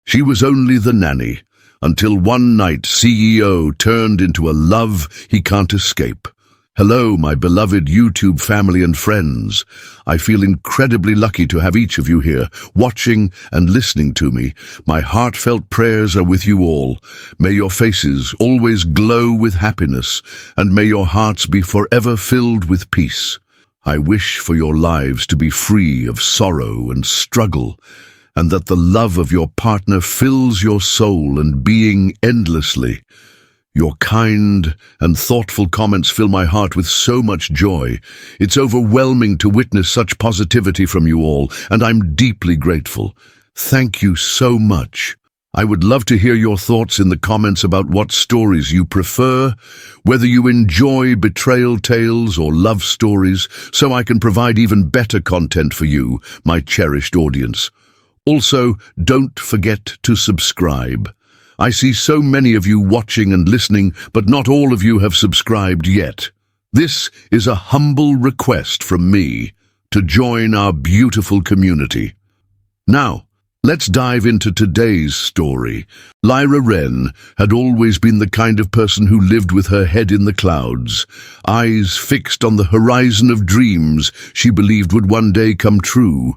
She was only the nanny, until one night CEO turned into a love he can't escape. Hello, my beloved YouTube family and friends. I feel incredibly lucky to have each of you here, watching and listening to me. My heartfelt prayers are with you all. May your faces always glow with happiness, and may your hearts be forever filled with peace. I wish for your lives to be free of sorrow and struggle, and that the love of your partner fills your soul and being endlessly. Your kind and thoughtful comments fill my heart with so much joy. It's overwhelming to witness such positivity from you all, and I'm deeply grateful. Thank you so much. I would love to hear your thoughts in the comments about what stories you prefer, whether you enjoy betrayal tales or love stories, so I can provide even better content for you, my cherished audience. Also, don't forget to subscribe. I see so many of you watching and listening, but not all of you have subscribed yet. This is a humble request from me to join our beautiful community. Now, let's dive into today's story. Lyra Wren had always been the kind of person who lived with her head in the clouds, eyes fixed on the horizon of dreams she believed would one day come true.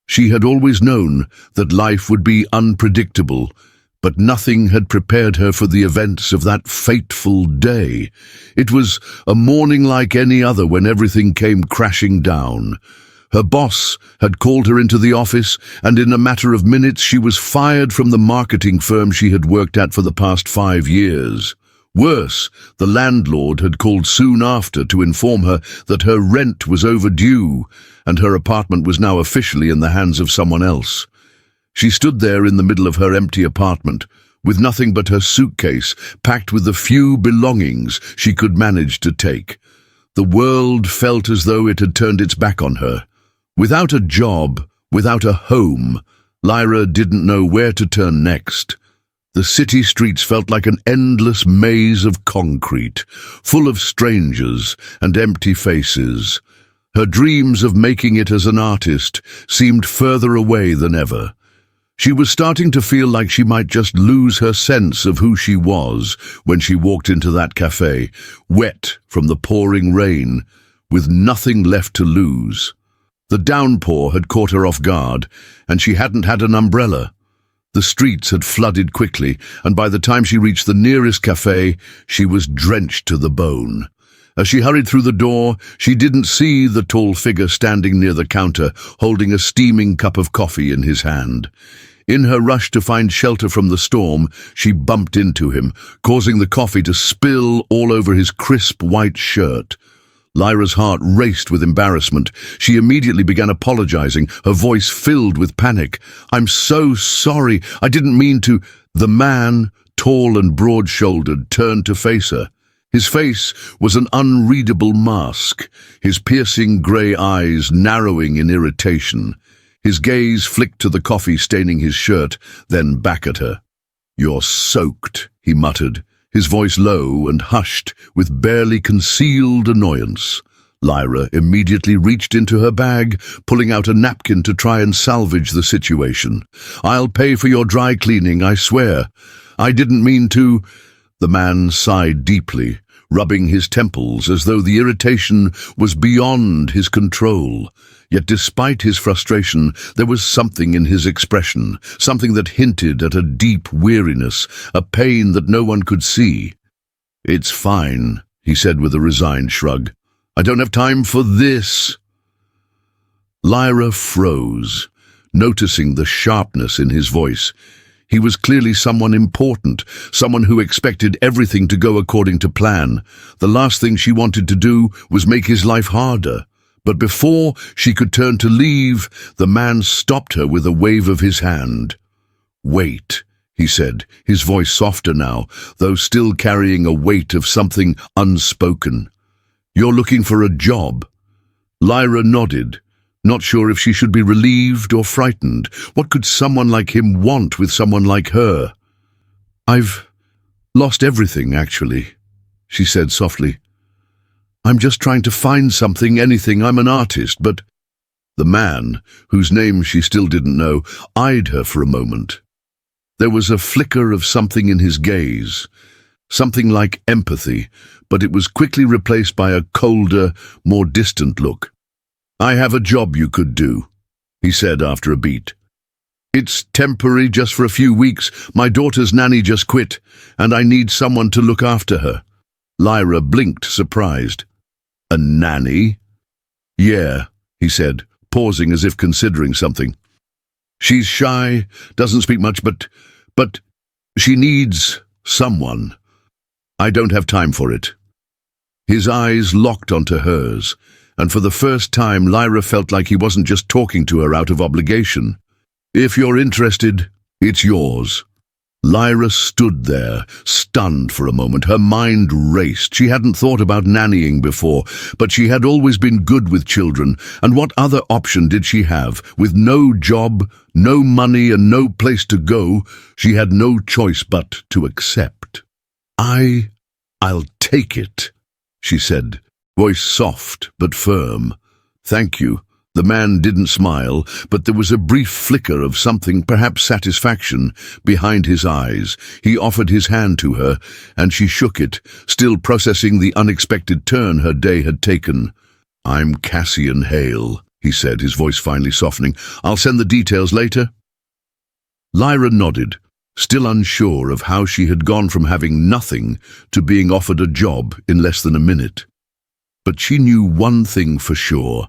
She had always known that life would be unpredictable, but nothing had prepared her for the events of that fateful day. It was a morning like any other when everything came crashing down. Her boss had called her into the office, and in a matter of minutes she was fired from the marketing firm she had worked at for the past 5 years. Worse, the landlord had called soon after to inform her that her rent was overdue, and her apartment was now officially in the hands of someone else. She stood there in the middle of her empty apartment, with nothing but her suitcase packed with the few belongings she could manage to take. The world felt as though it had turned its back on her. Without a job, without a home, Lyra didn't know where to turn next. The city streets felt like an endless maze of concrete, full of strangers and empty faces. Her dreams of making it as an artist seemed further away than ever. She was starting to feel like she might just lose her sense of who she was when she walked into that cafe, wet from the pouring rain, with nothing left to lose. The downpour had caught her off guard, and she hadn't had an umbrella. The streets had flooded quickly, and by the time she reached the nearest cafe, she was drenched to the bone. As she hurried through the door, she didn't see the tall figure standing near the counter, holding a steaming cup of coffee in his hand. In her rush to find shelter from the storm, she bumped into him, causing the coffee to spill all over his crisp white shirt. Lyra's heart raced with embarrassment. She immediately began apologizing, her voice filled with panic. "I'm so sorry. I didn't mean to." The man, tall and broad-shouldered, turned to face her. His face was an unreadable mask, his piercing grey eyes narrowing in irritation. His gaze flicked to the coffee staining his shirt, then back at her. "You're soaked," he muttered, his voice low and hushed with barely concealed annoyance. Lyra immediately reached into her bag, pulling out a napkin to try and salvage the situation. "I'll pay for your dry cleaning, I swear. I didn't mean to." The man sighed deeply, rubbing his temples as though the irritation was beyond his control. Yet despite his frustration, there was something in his expression, something that hinted at a deep weariness, a pain that no one could see. "It's fine," he said with a resigned shrug. "I don't have time for this." Lyra froze, noticing the sharpness in his voice. He was clearly someone important, someone who expected everything to go according to plan. The last thing she wanted to do was make his life harder. But before she could turn to leave, the man stopped her with a wave of his hand. "Wait," he said, his voice softer now, though still carrying a weight of something unspoken. "You're looking for a job?" Lyra nodded, not sure if she should be relieved or frightened. What could someone like him want with someone like her? "I've lost everything, actually," she said softly. "I'm just trying to find something, anything. I'm an artist, but—" The man, whose name she still didn't know, eyed her for a moment. There was a flicker of something in his gaze, something like empathy, but it was quickly replaced by a colder, more distant look. "I have a job you could do," he said after a beat. "It's temporary, just for a few weeks. My daughter's nanny just quit, and I need someone to look after her." Lyra blinked, surprised. "A nanny?" "Yeah," he said, pausing as if considering something. "She's shy, doesn't speak much, but she needs someone. I don't have time for it." His eyes locked onto hers, and for the first time Lyra felt like he wasn't just talking to her out of obligation. "If you're interested, it's yours." Lyra stood there, stunned for a moment. Her mind raced. She hadn't thought about nannying before, but she had always been good with children, and what other option did she have? With no job, no money, and no place to go, she had no choice but to accept. I'll take it," she said, voice soft but firm. "Thank you." The man didn't smile, but there was a brief flicker of something, perhaps satisfaction, behind his eyes. He offered his hand to her, and she shook it, still processing the unexpected turn her day had taken. "I'm Cassian Hale," he said, his voice finally softening. "I'll send the details later." Lyra nodded, still unsure of how she had gone from having nothing to being offered a job in less than a minute. But she knew one thing for sure.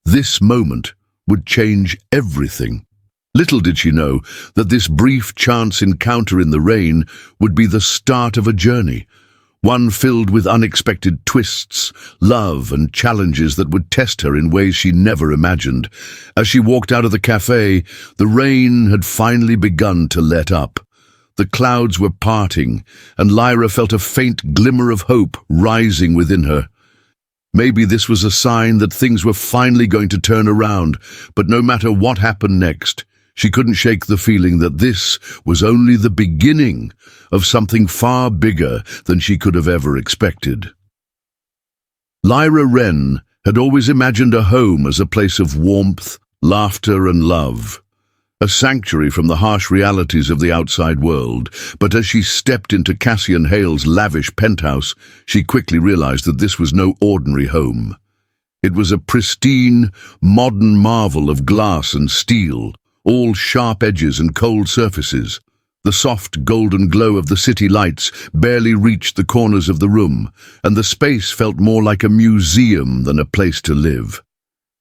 This moment would change everything. Little did she know that this brief chance encounter in the rain would be the start of a journey, one filled with unexpected twists, love, and challenges that would test her in ways she never imagined. As she walked out of the cafe, the rain had finally begun to let up. The clouds were parting, and Lyra felt a faint glimmer of hope rising within her. Maybe this was a sign that things were finally going to turn around, but no matter what happened next, she couldn't shake the feeling that this was only the beginning of something far bigger than she could have ever expected. Lyra Wren had always imagined a home as a place of warmth, laughter, and love, a sanctuary from the harsh realities of the outside world. But as she stepped into Cassian Hale's lavish penthouse, she quickly realized that this was no ordinary home. It was a pristine, modern marvel of glass and steel, all sharp edges and cold surfaces. The soft golden glow of the city lights barely reached the corners of the room, and the space felt more like a museum than a place to live.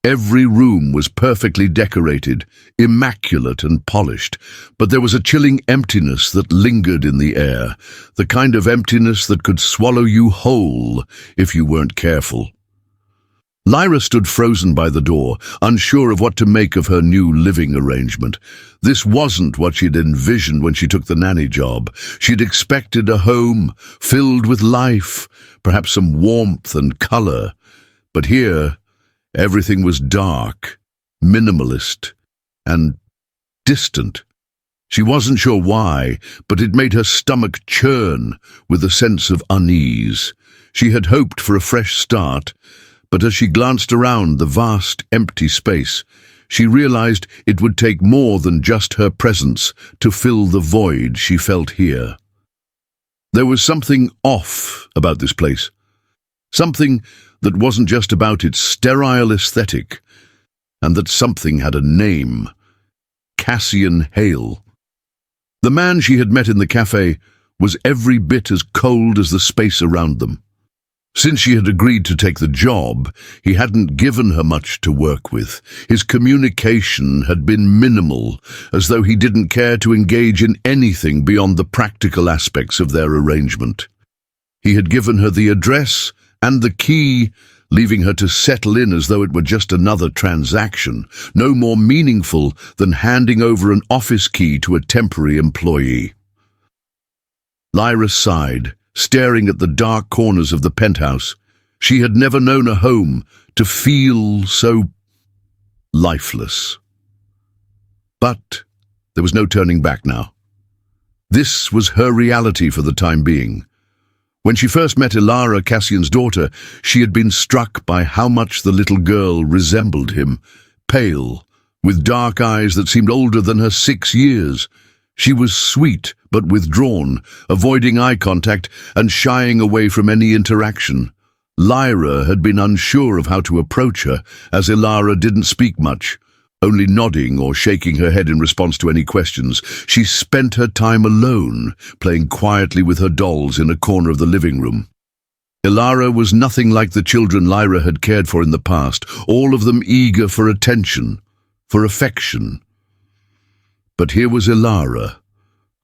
Every room was perfectly decorated, immaculate and polished, but there was a chilling emptiness that lingered in the air, the kind of emptiness that could swallow you whole if you weren't careful. Lyra stood frozen by the door, unsure of what to make of her new living arrangement. This wasn't what she'd envisioned when she took the nanny job. She'd expected a home filled with life, perhaps some warmth and color. But here, everything was dark, minimalist, and distant. She wasn't sure why, but it made her stomach churn with a sense of unease. She had hoped for a fresh start, but as she glanced around the vast, empty space, she realized it would take more than just her presence to fill the void she felt here. There was something off about this place, something that wasn't just about its sterile aesthetic, and that something had a name: Cassian Hale. The man she had met in the cafe was every bit as cold as the space around them. Since she had agreed to take the job, he hadn't given her much to work with. His communication had been minimal, as though he didn't care to engage in anything beyond the practical aspects of their arrangement. He had given her the address and the key, leaving her to settle in as though it were just another transaction, no more meaningful than handing over an office key to a temporary employee. Lyra sighed, staring at the dark corners of the penthouse. She had never known a home to feel so lifeless. But there was no turning back now. This was her reality for the time being. When she first met Ilara, Cassian's daughter, she had been struck by how much the little girl resembled him, pale, with dark eyes that seemed older than her 6 years. She was sweet but withdrawn, avoiding eye contact and shying away from any interaction. Lyra had been unsure of how to approach her, as Ilara didn't speak much, only nodding or shaking her head in response to any questions. She spent her time alone, playing quietly with her dolls in a corner of the living room. Ilara was nothing like the children Lyra had cared for in the past, all of them eager for attention, for affection. But here was Ilara,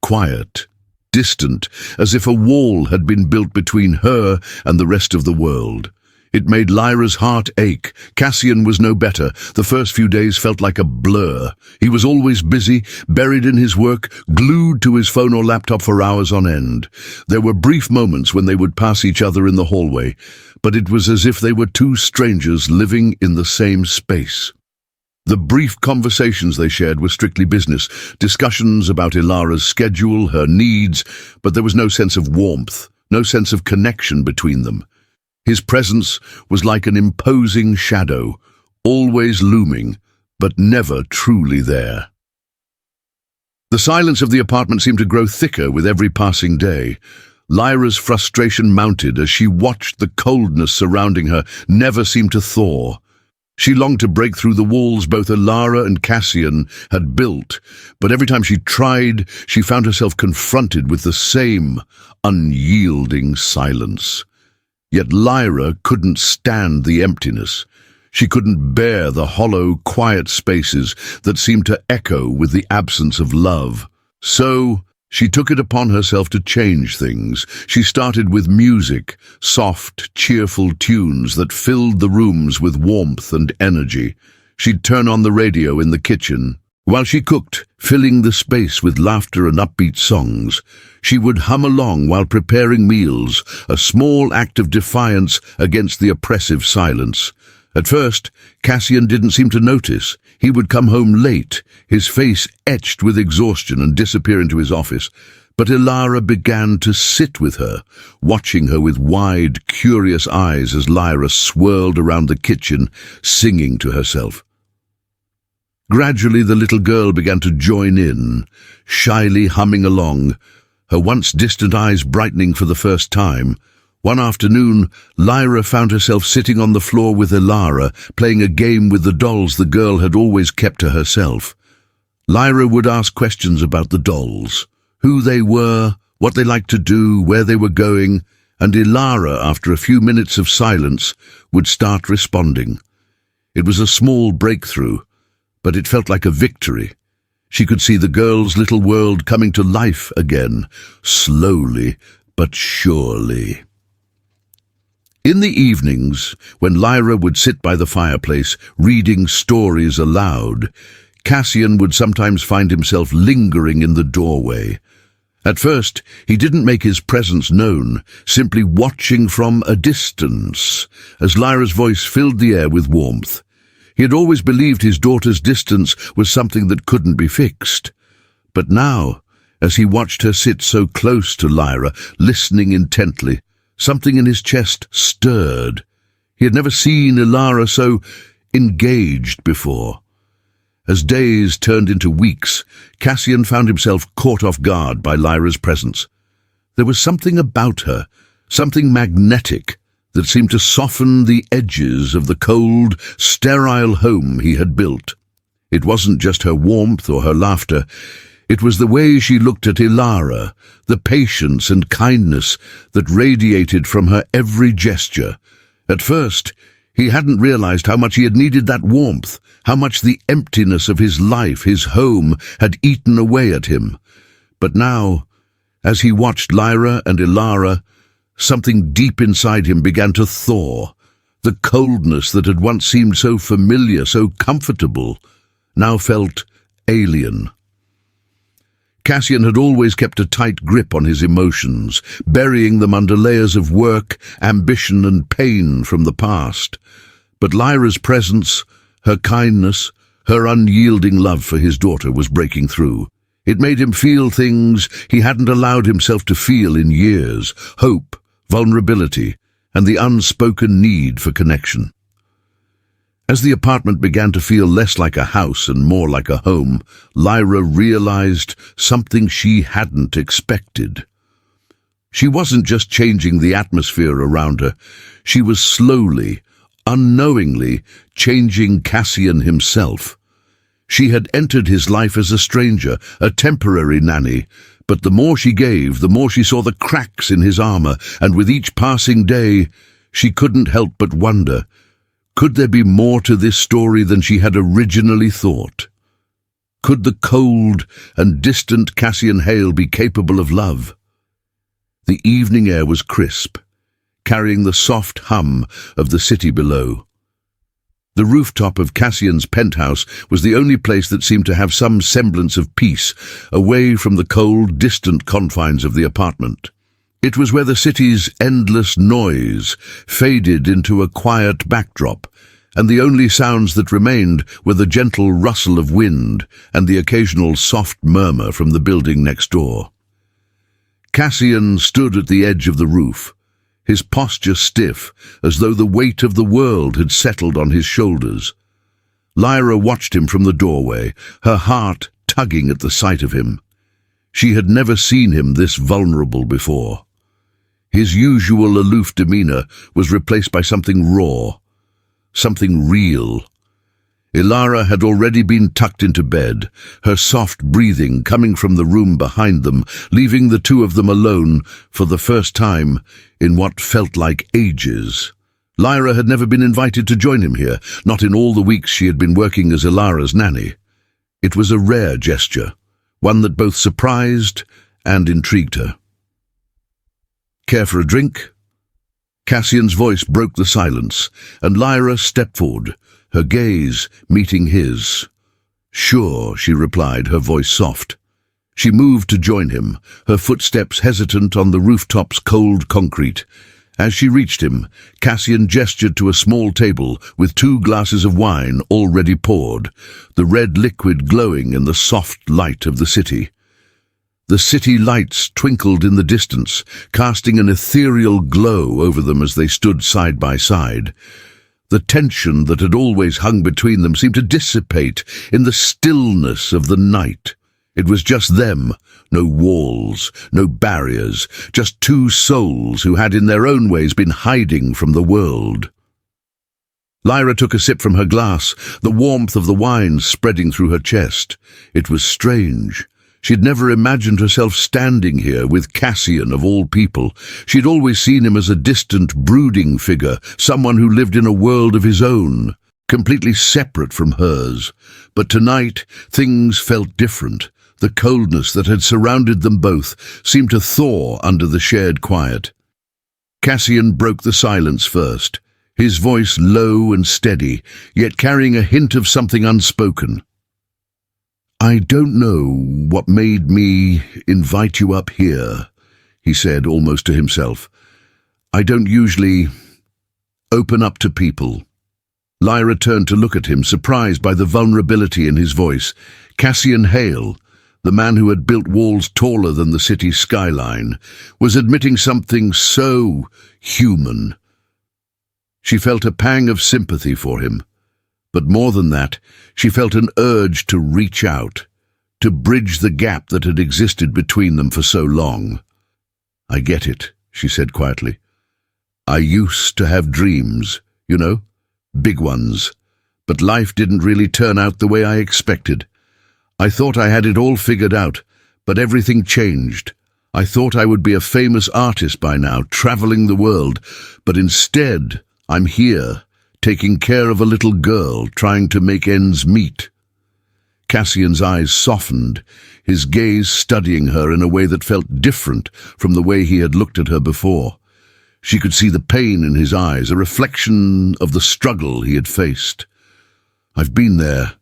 quiet, distant, as if a wall had been built between her and the rest of the world. It made Lyra's heart ache. Cassian was no better. The first few days felt like a blur. He was always busy, buried in his work, glued to his phone or laptop for hours on end. There were brief moments when they would pass each other in the hallway, but it was as if they were two strangers living in the same space. The brief conversations they shared were strictly business, discussions about Ilara's schedule, her needs, but there was no sense of warmth, no sense of connection between them. His presence was like an imposing shadow, always looming, but never truly there. The silence of the apartment seemed to grow thicker with every passing day. Lyra's frustration mounted as she watched the coldness surrounding her never seem to thaw. She longed to break through the walls both Ilara and Cassian had built, but every time she tried, she found herself confronted with the same unyielding silence. Yet Lyra couldn't stand the emptiness. She couldn't bear the hollow, quiet spaces that seemed to echo with the absence of love. So she took it upon herself to change things. She started with music, soft, cheerful tunes that filled the rooms with warmth and energy. She'd turn on the radio in the kitchen. While she cooked, filling the space with laughter and upbeat songs, she would hum along while preparing meals, a small act of defiance against the oppressive silence. At first, Cassian didn't seem to notice. He would come home late, his face etched with exhaustion, and disappear into his office. But Ilara began to sit with her, watching her with wide, curious eyes as Lyra swirled around the kitchen, singing to herself. Gradually, the little girl began to join in, shyly humming along, her once distant eyes brightening for the first time. One afternoon, Lyra found herself sitting on the floor with Ilara, playing a game with the dolls the girl had always kept to herself. Lyra would ask questions about the dolls, who they were, what they liked to do, where they were going, and Ilara, after a few minutes of silence, would start responding. It was a small breakthrough, but it felt like a victory. She could see the girl's little world coming to life again, slowly but surely. In the evenings, when Lyra would sit by the fireplace, reading stories aloud, Cassian would sometimes find himself lingering in the doorway. At first, he didn't make his presence known, simply watching from a distance, as Lyra's voice filled the air with warmth. He had always believed his daughter's distance was something that couldn't be fixed. But now, as he watched her sit so close to Lyra, listening intently, something in his chest stirred. He had never seen Ilara so engaged before. As days turned into weeks, Cassian found himself caught off guard by Lyra's presence. There was something about her, something magnetic, that seemed to soften the edges of the cold, sterile home he had built. It wasn't just her warmth or her laughter. It was the way she looked at Ilara, the patience and kindness that radiated from her every gesture. At first, he hadn't realized how much he had needed that warmth, how much the emptiness of his life, his home, had eaten away at him. But now, as he watched Lyra and Ilara, something deep inside him began to thaw. The coldness that had once seemed so familiar, so comfortable, now felt alien. Cassian had always kept a tight grip on his emotions, burying them under layers of work, ambition and pain from the past. But Lyra's presence, her kindness, her unyielding love for his daughter was breaking through. It made him feel things he hadn't allowed himself to feel in years: hope, vulnerability, and the unspoken need for connection. As the apartment began to feel less like a house and more like a home, Lyra realized something she hadn't expected. She wasn't just changing the atmosphere around her, she was slowly, unknowingly, changing Cassian himself. She had entered his life as a stranger, a temporary nanny, but the more she gave, the more she saw the cracks in his armor, and with each passing day, she couldn't help but wonder, could there be more to this story than she had originally thought? Could the cold and distant Cassian Hale be capable of love? The evening air was crisp, carrying the soft hum of the city below. The rooftop of Cassian's penthouse was the only place that seemed to have some semblance of peace, away from the cold, distant confines of the apartment. It was where the city's endless noise faded into a quiet backdrop, and the only sounds that remained were the gentle rustle of wind and the occasional soft murmur from the building next door. Cassian stood at the edge of the roof, his posture stiff, as though the weight of the world had settled on his shoulders. Lyra watched him from the doorway, her heart tugging at the sight of him. She had never seen him this vulnerable before. His usual aloof demeanor was replaced by something raw, something real. Ilara had already been tucked into bed, her soft breathing coming from the room behind them, leaving the two of them alone for the first time in what felt like ages. Lyra had never been invited to join him here, not in all the weeks she had been working as Ilara's nanny. It was a rare gesture, one that both surprised and intrigued her. "Care for a drink?" Cassian's voice broke the silence, and Lyra stepped forward, her gaze meeting his. "Sure," she replied, her voice soft. She moved to join him, her footsteps hesitant on the rooftop's cold concrete. As she reached him, Cassian gestured to a small table with 2 glasses of wine already poured, the red liquid glowing in the soft light of the city. The city lights twinkled in the distance, casting an ethereal glow over them as they stood side by side. The tension that had always hung between them seemed to dissipate in the stillness of the night. It was just them, no walls, no barriers, just 2 souls who had in their own ways been hiding from the world. Lyra took a sip from her glass, the warmth of the wine spreading through her chest. It was strange. She'd never imagined herself standing here with Cassian of all people. She'd always seen him as a distant, brooding figure, someone who lived in a world of his own, completely separate from hers. But tonight, things felt different. The coldness that had surrounded them both seemed to thaw under the shared quiet. Cassian broke the silence first, his voice low and steady, yet carrying a hint of something unspoken. "I don't know what made me invite you up here," he said almost to himself. "I don't usually open up to people." Lyra turned to look at him, surprised by the vulnerability in his voice. Cassian Hale, the man who had built walls taller than the city's skyline, was admitting something so human. She felt a pang of sympathy for him. But more than that, she felt an urge to reach out, to bridge the gap that had existed between them for so long. "I get it," she said quietly. "I used to have dreams, you know, big ones, but life didn't really turn out the way I expected. I thought I had it all figured out, but everything changed. I thought I would be a famous artist by now, traveling the world, but instead I'm here, taking care of a little girl, trying to make ends meet." Cassian's eyes softened, his gaze studying her in a way that felt different from the way he had looked at her before. She could see the pain in his eyes, a reflection of the struggle he had faced. "I've been there,"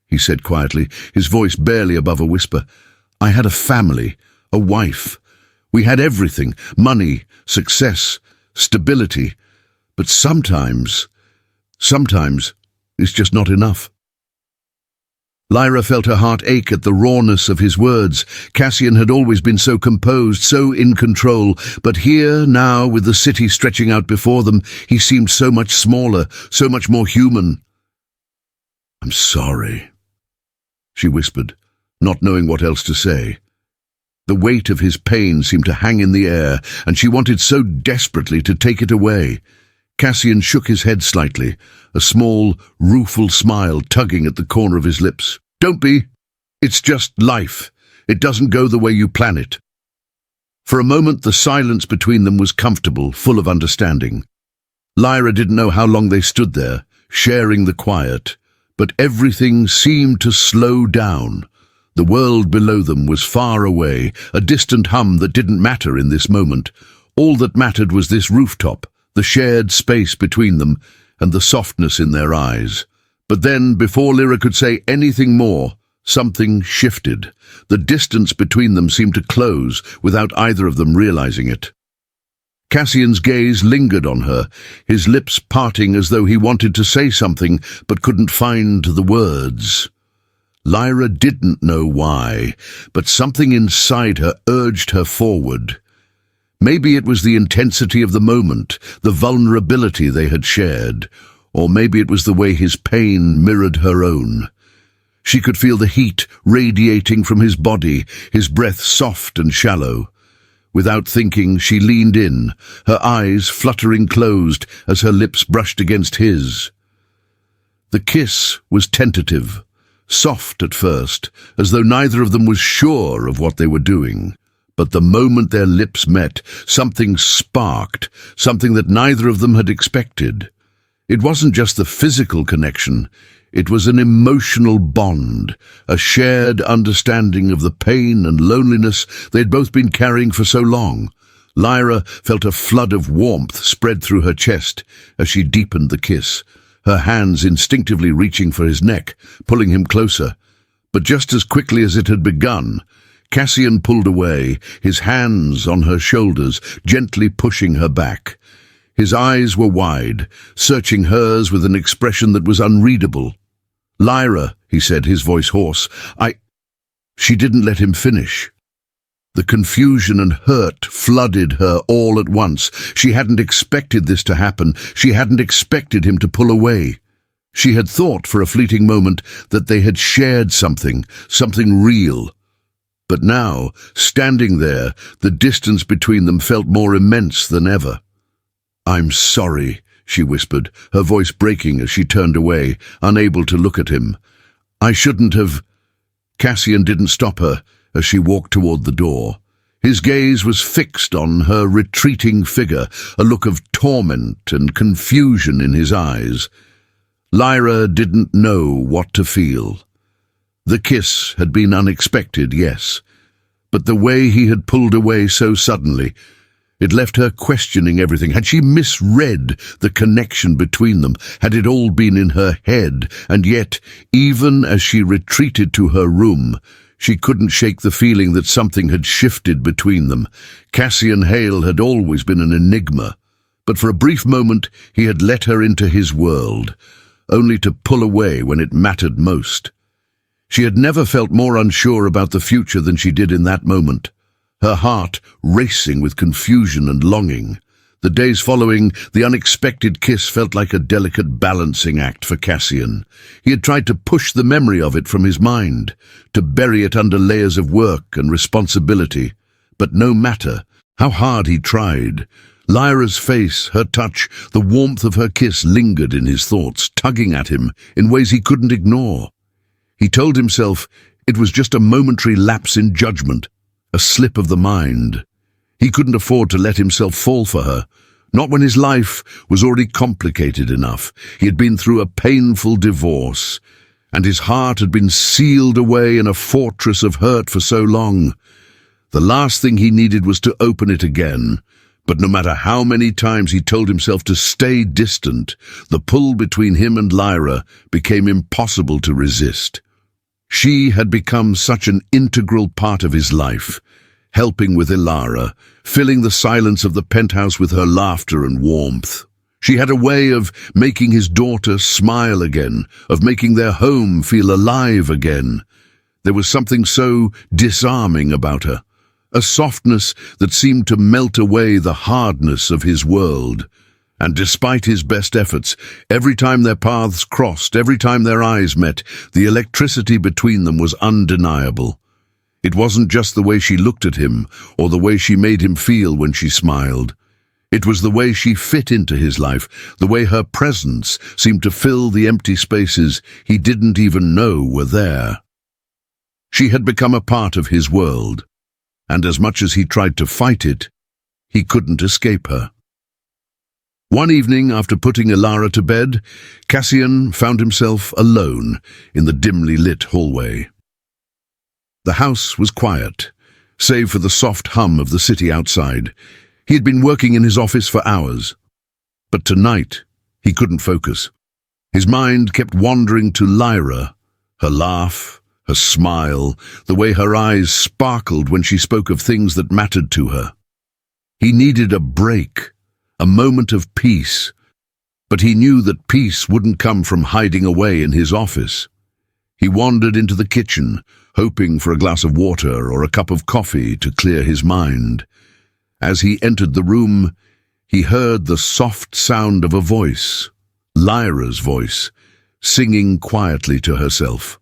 he said quietly, his voice barely above a whisper. "I had a family, a wife. We had everything, money, success, stability. But sometimes it's just not enough." Lyra felt her heart ache at the rawness of his words. Cassian had always been so composed, so in control, but here, now, with the city stretching out before them, he seemed so much smaller, so much more human. "I'm sorry," she whispered, not knowing what else to say. The weight of his pain seemed to hang in the air, and she wanted so desperately to take it away. Cassian shook his head slightly, a small, rueful smile tugging at the corner of his lips. "Don't be. It's just life. It doesn't go the way you plan it." For a moment, the silence between them was comfortable, full of understanding. Lyra didn't know how long they stood there, sharing the quiet, but everything seemed to slow down. The world below them was far away, a distant hum that didn't matter in this moment. All that mattered was this rooftop, the shared space between them, and the softness in their eyes. But then, before Lyra could say anything more, something shifted. The distance between them seemed to close without either of them realizing it. Cassian's gaze lingered on her, his lips parting as though he wanted to say something but couldn't find the words. Lyra didn't know why, but something inside her urged her forward. Maybe it was the intensity of the moment, the vulnerability they had shared, or maybe it was the way his pain mirrored her own. She could feel the heat radiating from his body, his breath soft and shallow. Without thinking, she leaned in, her eyes fluttering closed as her lips brushed against his. The kiss was tentative, soft at first, as though neither of them was sure of what they were doing. But the moment their lips met, something sparked, something that neither of them had expected. It wasn't just the physical connection, it was an emotional bond, a shared understanding of the pain and loneliness they'd both been carrying for so long. Lyra felt a flood of warmth spread through her chest as she deepened the kiss, her hands instinctively reaching for his neck, pulling him closer. But just as quickly as it had begun, Cassian pulled away, his hands on her shoulders, gently pushing her back. His eyes were wide, searching hers with an expression that was unreadable. "Lyra," he said, his voice hoarse, She didn't let him finish. The confusion and hurt flooded her all at once. She hadn't expected this to happen. She hadn't expected him to pull away. She had thought for a fleeting moment that they had shared something real. But now, standing there, the distance between them felt more immense than ever. "I'm sorry," she whispered, her voice breaking as she turned away, unable to look at him. "I shouldn't have—" Cassian didn't stop her as she walked toward the door. His gaze was fixed on her retreating figure, a look of torment and confusion in his eyes. Lyra didn't know what to feel. The kiss had been unexpected, yes, but the way he had pulled away so suddenly, it left her questioning everything. Had she misread the connection between them? Had it all been in her head? And yet, even as she retreated to her room, she couldn't shake the feeling that something had shifted between them. Cassian Hale had always been an enigma, but for a brief moment he had let her into his world, only to pull away when it mattered most. She had never felt more unsure about the future than she did in that moment, her heart racing with confusion and longing. The days following the unexpected kiss felt like a delicate balancing act for Cassian. He had tried to push the memory of it from his mind, to bury it under layers of work and responsibility. But no matter how hard he tried, Lyra's face, her touch, the warmth of her kiss lingered in his thoughts, tugging at him in ways he couldn't ignore. He told himself it was just a momentary lapse in judgment, a slip of the mind. He couldn't afford to let himself fall for her, not when his life was already complicated enough. He had been through a painful divorce, and his heart had been sealed away in a fortress of hurt for so long. The last thing he needed was to open it again. But no matter how many times he told himself to stay distant, the pull between him and Lyra became impossible to resist. She had become such an integral part of his life, helping with Ilara, filling the silence of the penthouse with her laughter and warmth. She had a way of making his daughter smile again, of making their home feel alive again. There was something so disarming about her, a softness that seemed to melt away the hardness of his world. And despite his best efforts, every time their paths crossed, every time their eyes met, the electricity between them was undeniable. It wasn't just the way she looked at him, or the way she made him feel when she smiled. It was the way she fit into his life, the way her presence seemed to fill the empty spaces he didn't even know were there. She had become a part of his world, and as much as he tried to fight it, he couldn't escape her. One evening, after putting Ilara to bed, Cassian found himself alone in the dimly lit hallway. The house was quiet, save for the soft hum of the city outside. He had been working in his office for hours, but tonight he couldn't focus. His mind kept wandering to Lyra, her laugh, her smile, the way her eyes sparkled when she spoke of things that mattered to her. He needed a break, a moment of peace, but he knew that peace wouldn't come from hiding away in his office. He wandered into the kitchen, hoping for a glass of water or a cup of coffee to clear his mind. As he entered the room, he heard the soft sound of a voice, Lyra's voice, singing quietly to herself.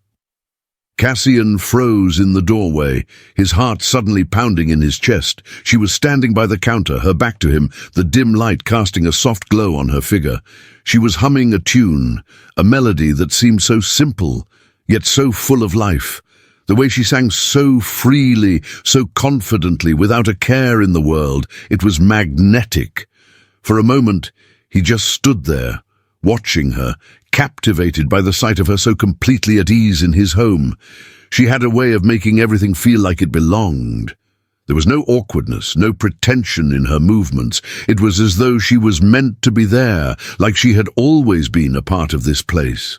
Cassian froze in the doorway, his heart suddenly pounding in his chest. She was standing by the counter, her back to him, the dim light casting a soft glow on her figure. She was humming a tune, a melody that seemed so simple, yet so full of life. The way she sang so freely, so confidently, without a care in the world, it was magnetic. For a moment, he just stood there, watching her, captivated by the sight of her so completely at ease in his home. She had a way of making everything feel like it belonged. There was no awkwardness, no pretension in her movements. It was as though she was meant to be there, like she had always been a part of this place.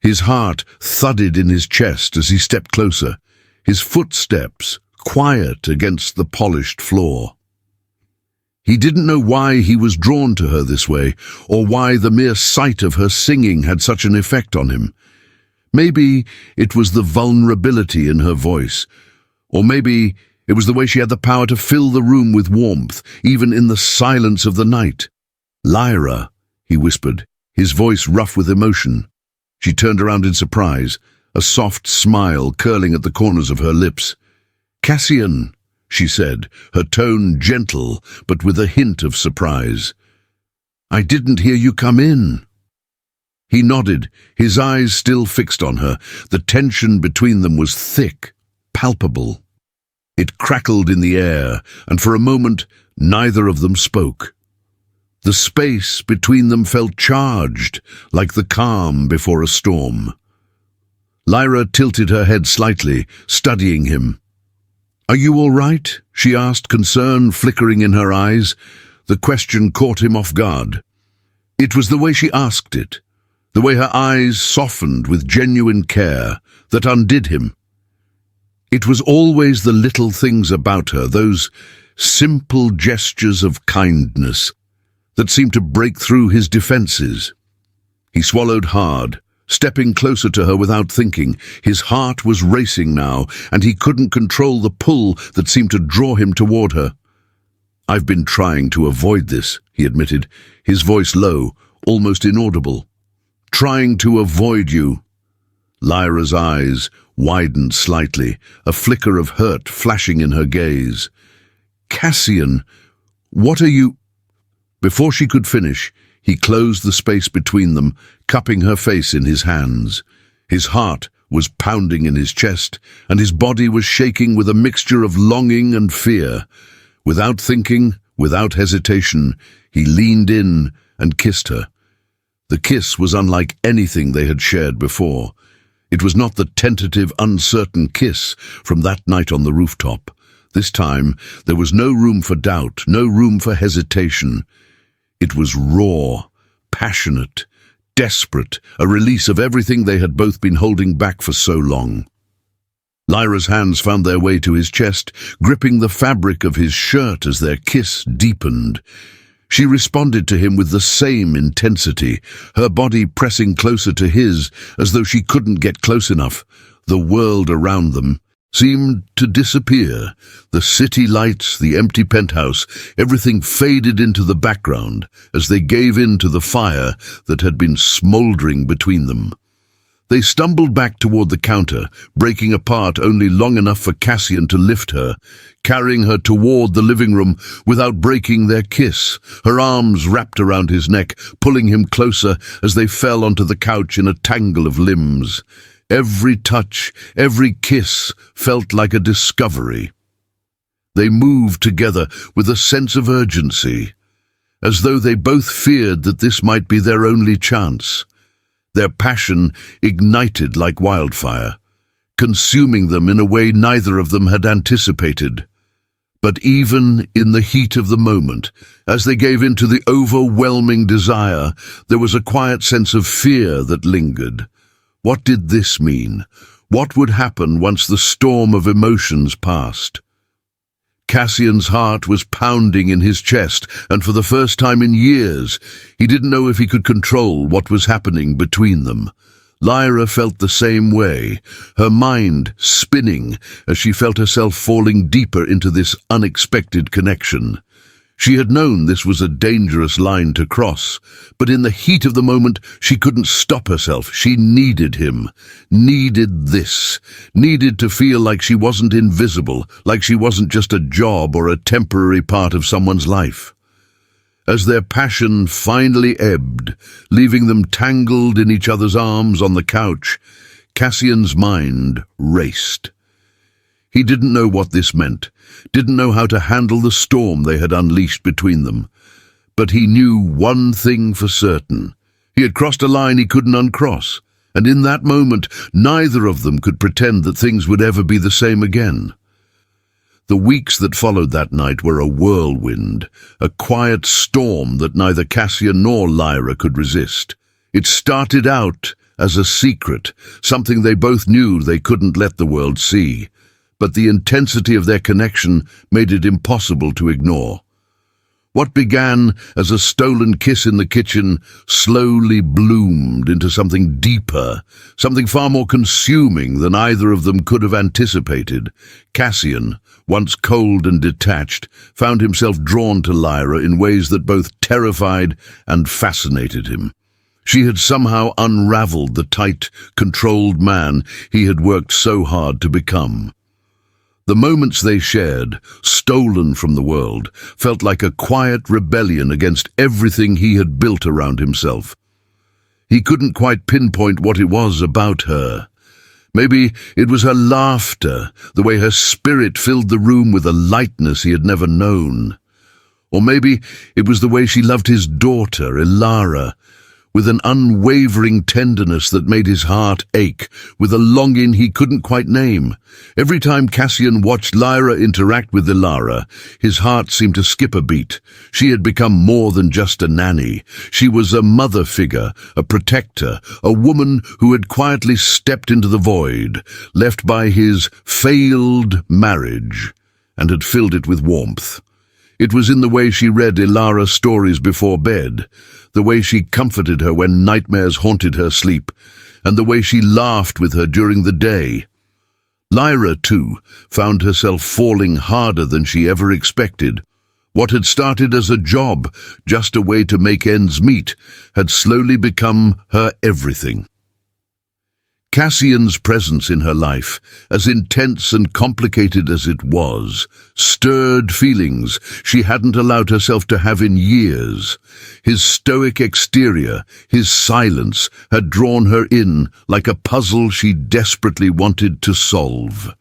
His heart thudded in his chest as he stepped closer, his footsteps quiet against the polished floor. He didn't know why he was drawn to her this way, or why the mere sight of her singing had such an effect on him. Maybe it was the vulnerability in her voice, or maybe it was the way she had the power to fill the room with warmth, even in the silence of the night. "Lyra," he whispered, his voice rough with emotion. She turned around in surprise, a soft smile curling at the corners of her lips. "Cassian," she said, her tone gentle, but with a hint of surprise. "I didn't hear you come in." He nodded, his eyes still fixed on her. The tension between them was thick, palpable. It crackled in the air, and for a moment neither of them spoke. The space between them felt charged, like the calm before a storm. Lyra tilted her head slightly, studying him. "Are you all right?" she asked, concern flickering in her eyes. The question caught him off guard. It was the way she asked it, the way her eyes softened with genuine care, that undid him. It was always the little things about her, those simple gestures of kindness, that seemed to break through his defenses. He swallowed hard, stepping closer to her without thinking. His heart was racing now, and he couldn't control the pull that seemed to draw him toward her. "I've been trying to avoid this," he admitted, his voice low, almost inaudible. "Trying to avoid you." Lyra's eyes widened slightly, a flicker of hurt flashing in her gaze. "Cassian, what are you—" Before she could finish, he closed the space between them, cupping her face in his hands. His heart was pounding in his chest, and his body was shaking with a mixture of longing and fear. Without thinking, without hesitation, he leaned in and kissed her. The kiss was unlike anything they had shared before. It was not the tentative, uncertain kiss from that night on the rooftop. This time, there was no room for doubt, no room for hesitation. It was raw, passionate, desperate, a release of everything they had both been holding back for so long. Lyra's hands found their way to his chest, gripping the fabric of his shirt as their kiss deepened. She responded to him with the same intensity, her body pressing closer to his, as though she couldn't get close enough. The world around them, seemed to disappear. The city lights, the empty penthouse, everything faded into the background as they gave in to the fire that had been smouldering between them. They stumbled back toward the counter, breaking apart only long enough for Cassian to lift her, carrying her toward the living room without breaking their kiss, her arms wrapped around his neck, pulling him closer as they fell onto the couch in a tangle of limbs. Every touch, every kiss felt like a discovery. They moved together with a sense of urgency, as though they both feared that this might be their only chance. Their passion ignited like wildfire, consuming them in a way neither of them had anticipated. But even in the heat of the moment, as they gave in to the overwhelming desire, there was a quiet sense of fear that lingered. What did this mean? What would happen once the storm of emotions passed? Cassian's heart was pounding in his chest, and for the first time in years, he didn't know if he could control what was happening between them. Lyra felt the same way, her mind spinning as she felt herself falling deeper into this unexpected connection. She had known this was a dangerous line to cross, but in the heat of the moment, she couldn't stop herself. She needed him, needed this, needed to feel like she wasn't invisible, like she wasn't just a job or a temporary part of someone's life. As their passion finally ebbed, leaving them tangled in each other's arms on the couch, Cassian's mind raced. He didn't know what this meant, didn't know how to handle the storm they had unleashed between them. But he knew one thing for certain. He had crossed a line he couldn't uncross, and in that moment, neither of them could pretend that things would ever be the same again. The weeks that followed that night were a whirlwind, a quiet storm that neither Cassian nor Lyra could resist. It started out as a secret, something they both knew they couldn't let the world see. But the intensity of their connection made it impossible to ignore. What began as a stolen kiss in the kitchen slowly bloomed into something deeper, something far more consuming than either of them could have anticipated. Cassian, once cold and detached, found himself drawn to Lyra in ways that both terrified and fascinated him. She had somehow unraveled the tight, controlled man he had worked so hard to become. The moments they shared, stolen from the world, felt like a quiet rebellion against everything he had built around himself. He couldn't quite pinpoint what it was about her. Maybe it was her laughter, the way her spirit filled the room with a lightness he had never known. Or maybe it was the way she loved his daughter, Ilara, with an unwavering tenderness that made his heart ache, with a longing he couldn't quite name. Every time Cassian watched Lyra interact with Ilara, his heart seemed to skip a beat. She had become more than just a nanny. She was a mother figure, a protector, a woman who had quietly stepped into the void, left by his failed marriage, and had filled it with warmth. It was in the way she read Ilara stories before bed, the way she comforted her when nightmares haunted her sleep, and the way she laughed with her during the day. Lyra, too, found herself falling harder than she ever expected. What had started as a job, just a way to make ends meet, had slowly become her everything. Cassian's presence in her life, as intense and complicated as it was, stirred feelings she hadn't allowed herself to have in years. His stoic exterior, his silence, had drawn her in like a puzzle she desperately wanted to solve.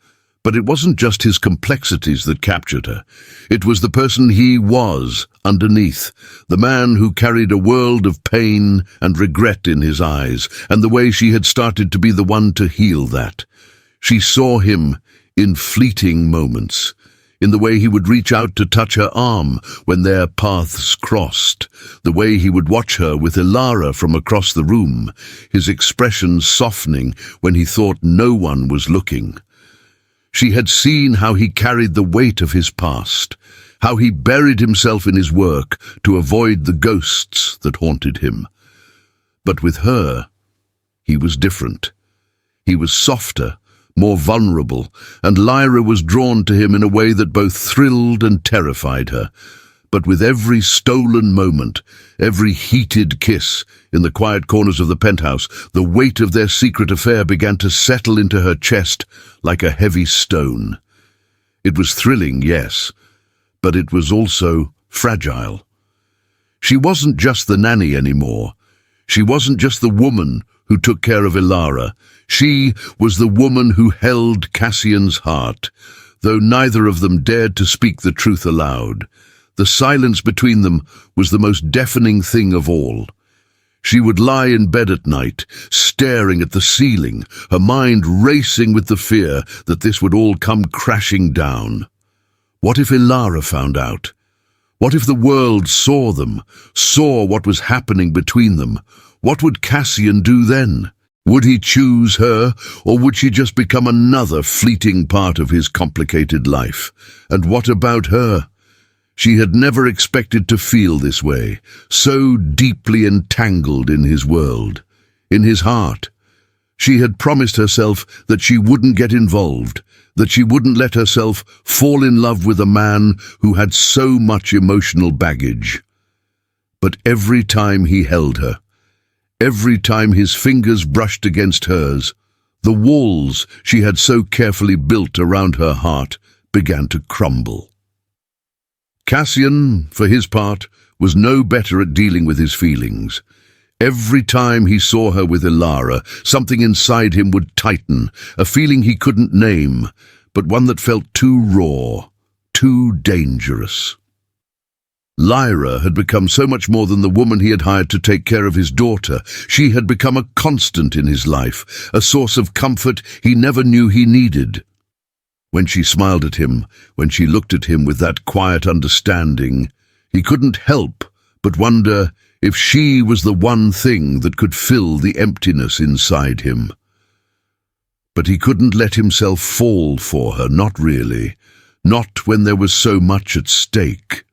But it wasn't just his complexities that captured her. It was the person he was underneath, the man who carried a world of pain and regret in his eyes, and the way she had started to be the one to heal that. She saw him in fleeting moments, in the way he would reach out to touch her arm when their paths crossed, the way he would watch her with Ilara from across the room, his expression softening when he thought no one was looking. She had seen how he carried the weight of his past, how he buried himself in his work to avoid the ghosts that haunted him. But with her, he was different. He was softer, more vulnerable, and Lyra was drawn to him in a way that both thrilled and terrified her. But with every stolen moment, every heated kiss in the quiet corners of the penthouse, the weight of their secret affair began to settle into her chest like a heavy stone. It was thrilling, yes, but it was also fragile. She wasn't just the nanny anymore. She wasn't just the woman who took care of Ilara. She was the woman who held Cassian's heart, though neither of them dared to speak the truth aloud. The silence between them was the most deafening thing of all. She would lie in bed at night, staring at the ceiling, her mind racing with the fear that this would all come crashing down. What if Ilara found out? What if the world saw them, saw what was happening between them? What would Cassian do then? Would he choose her, or would she just become another fleeting part of his complicated life? And what about her? She had never expected to feel this way, so deeply entangled in his world, in his heart. She had promised herself that she wouldn't get involved, that she wouldn't let herself fall in love with a man who had so much emotional baggage. But every time he held her, every time his fingers brushed against hers, the walls she had so carefully built around her heart began to crumble. Cassian, for his part, was no better at dealing with his feelings. Every time he saw her with Ilara, something inside him would tighten, a feeling he couldn't name, but one that felt too raw, too dangerous. Lyra had become so much more than the woman he had hired to take care of his daughter. She had become a constant in his life, a source of comfort he never knew he needed. When she smiled at him, when she looked at him with that quiet understanding, he couldn't help but wonder if she was the one thing that could fill the emptiness inside him. But he couldn't let himself fall for her, not really, not when there was so much at stake.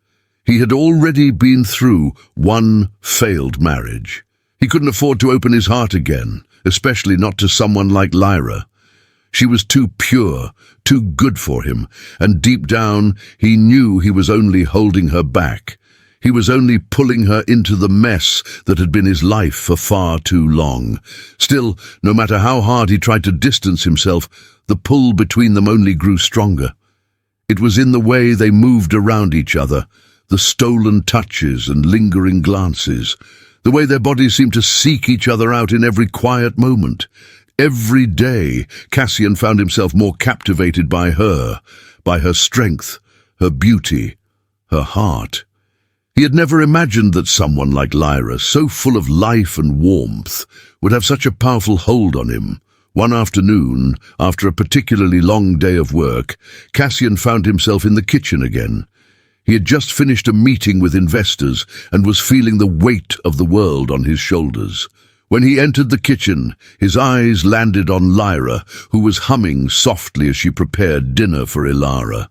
He had already been through one failed marriage. He couldn't afford to open his heart again, especially not to someone like Lyra. She was too pure, too good for him, and deep down he knew he was only holding her back. He was only pulling her into the mess that had been his life for far too long. Still, no matter how hard he tried to distance himself, the pull between them only grew stronger. It was in the way they moved around each other, the stolen touches and lingering glances, the way their bodies seemed to seek each other out in every quiet moment. Every day, Cassian found himself more captivated by her strength, her beauty, her heart. He had never imagined that someone like Lyra, so full of life and warmth, would have such a powerful hold on him. One afternoon, after a particularly long day of work, Cassian found himself in the kitchen again. He had just finished a meeting with investors and was feeling the weight of the world on his shoulders. When he entered the kitchen, his eyes landed on Lyra, who was humming softly as she prepared dinner for Ilara.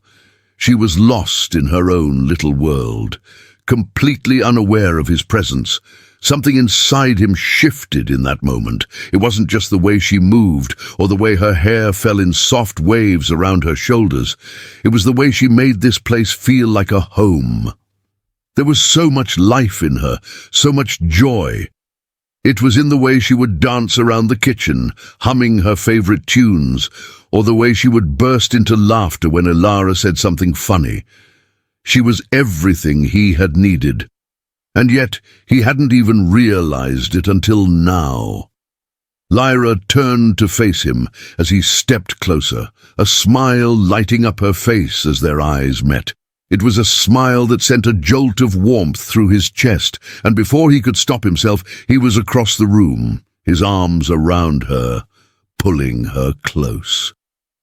She was lost in her own little world, completely unaware of his presence. Something inside him shifted in that moment. It wasn't just the way she moved or the way her hair fell in soft waves around her shoulders. It was the way she made this place feel like a home. There was so much life in her, so much joy. It was in the way she would dance around the kitchen, humming her favorite tunes, or the way she would burst into laughter when Ilara said something funny. She was everything he had needed, and yet he hadn't even realized it until now. Lyra turned to face him as he stepped closer, a smile lighting up her face as their eyes met. It was a smile that sent a jolt of warmth through his chest, and before he could stop himself, he was across the room, his arms around her, pulling her close.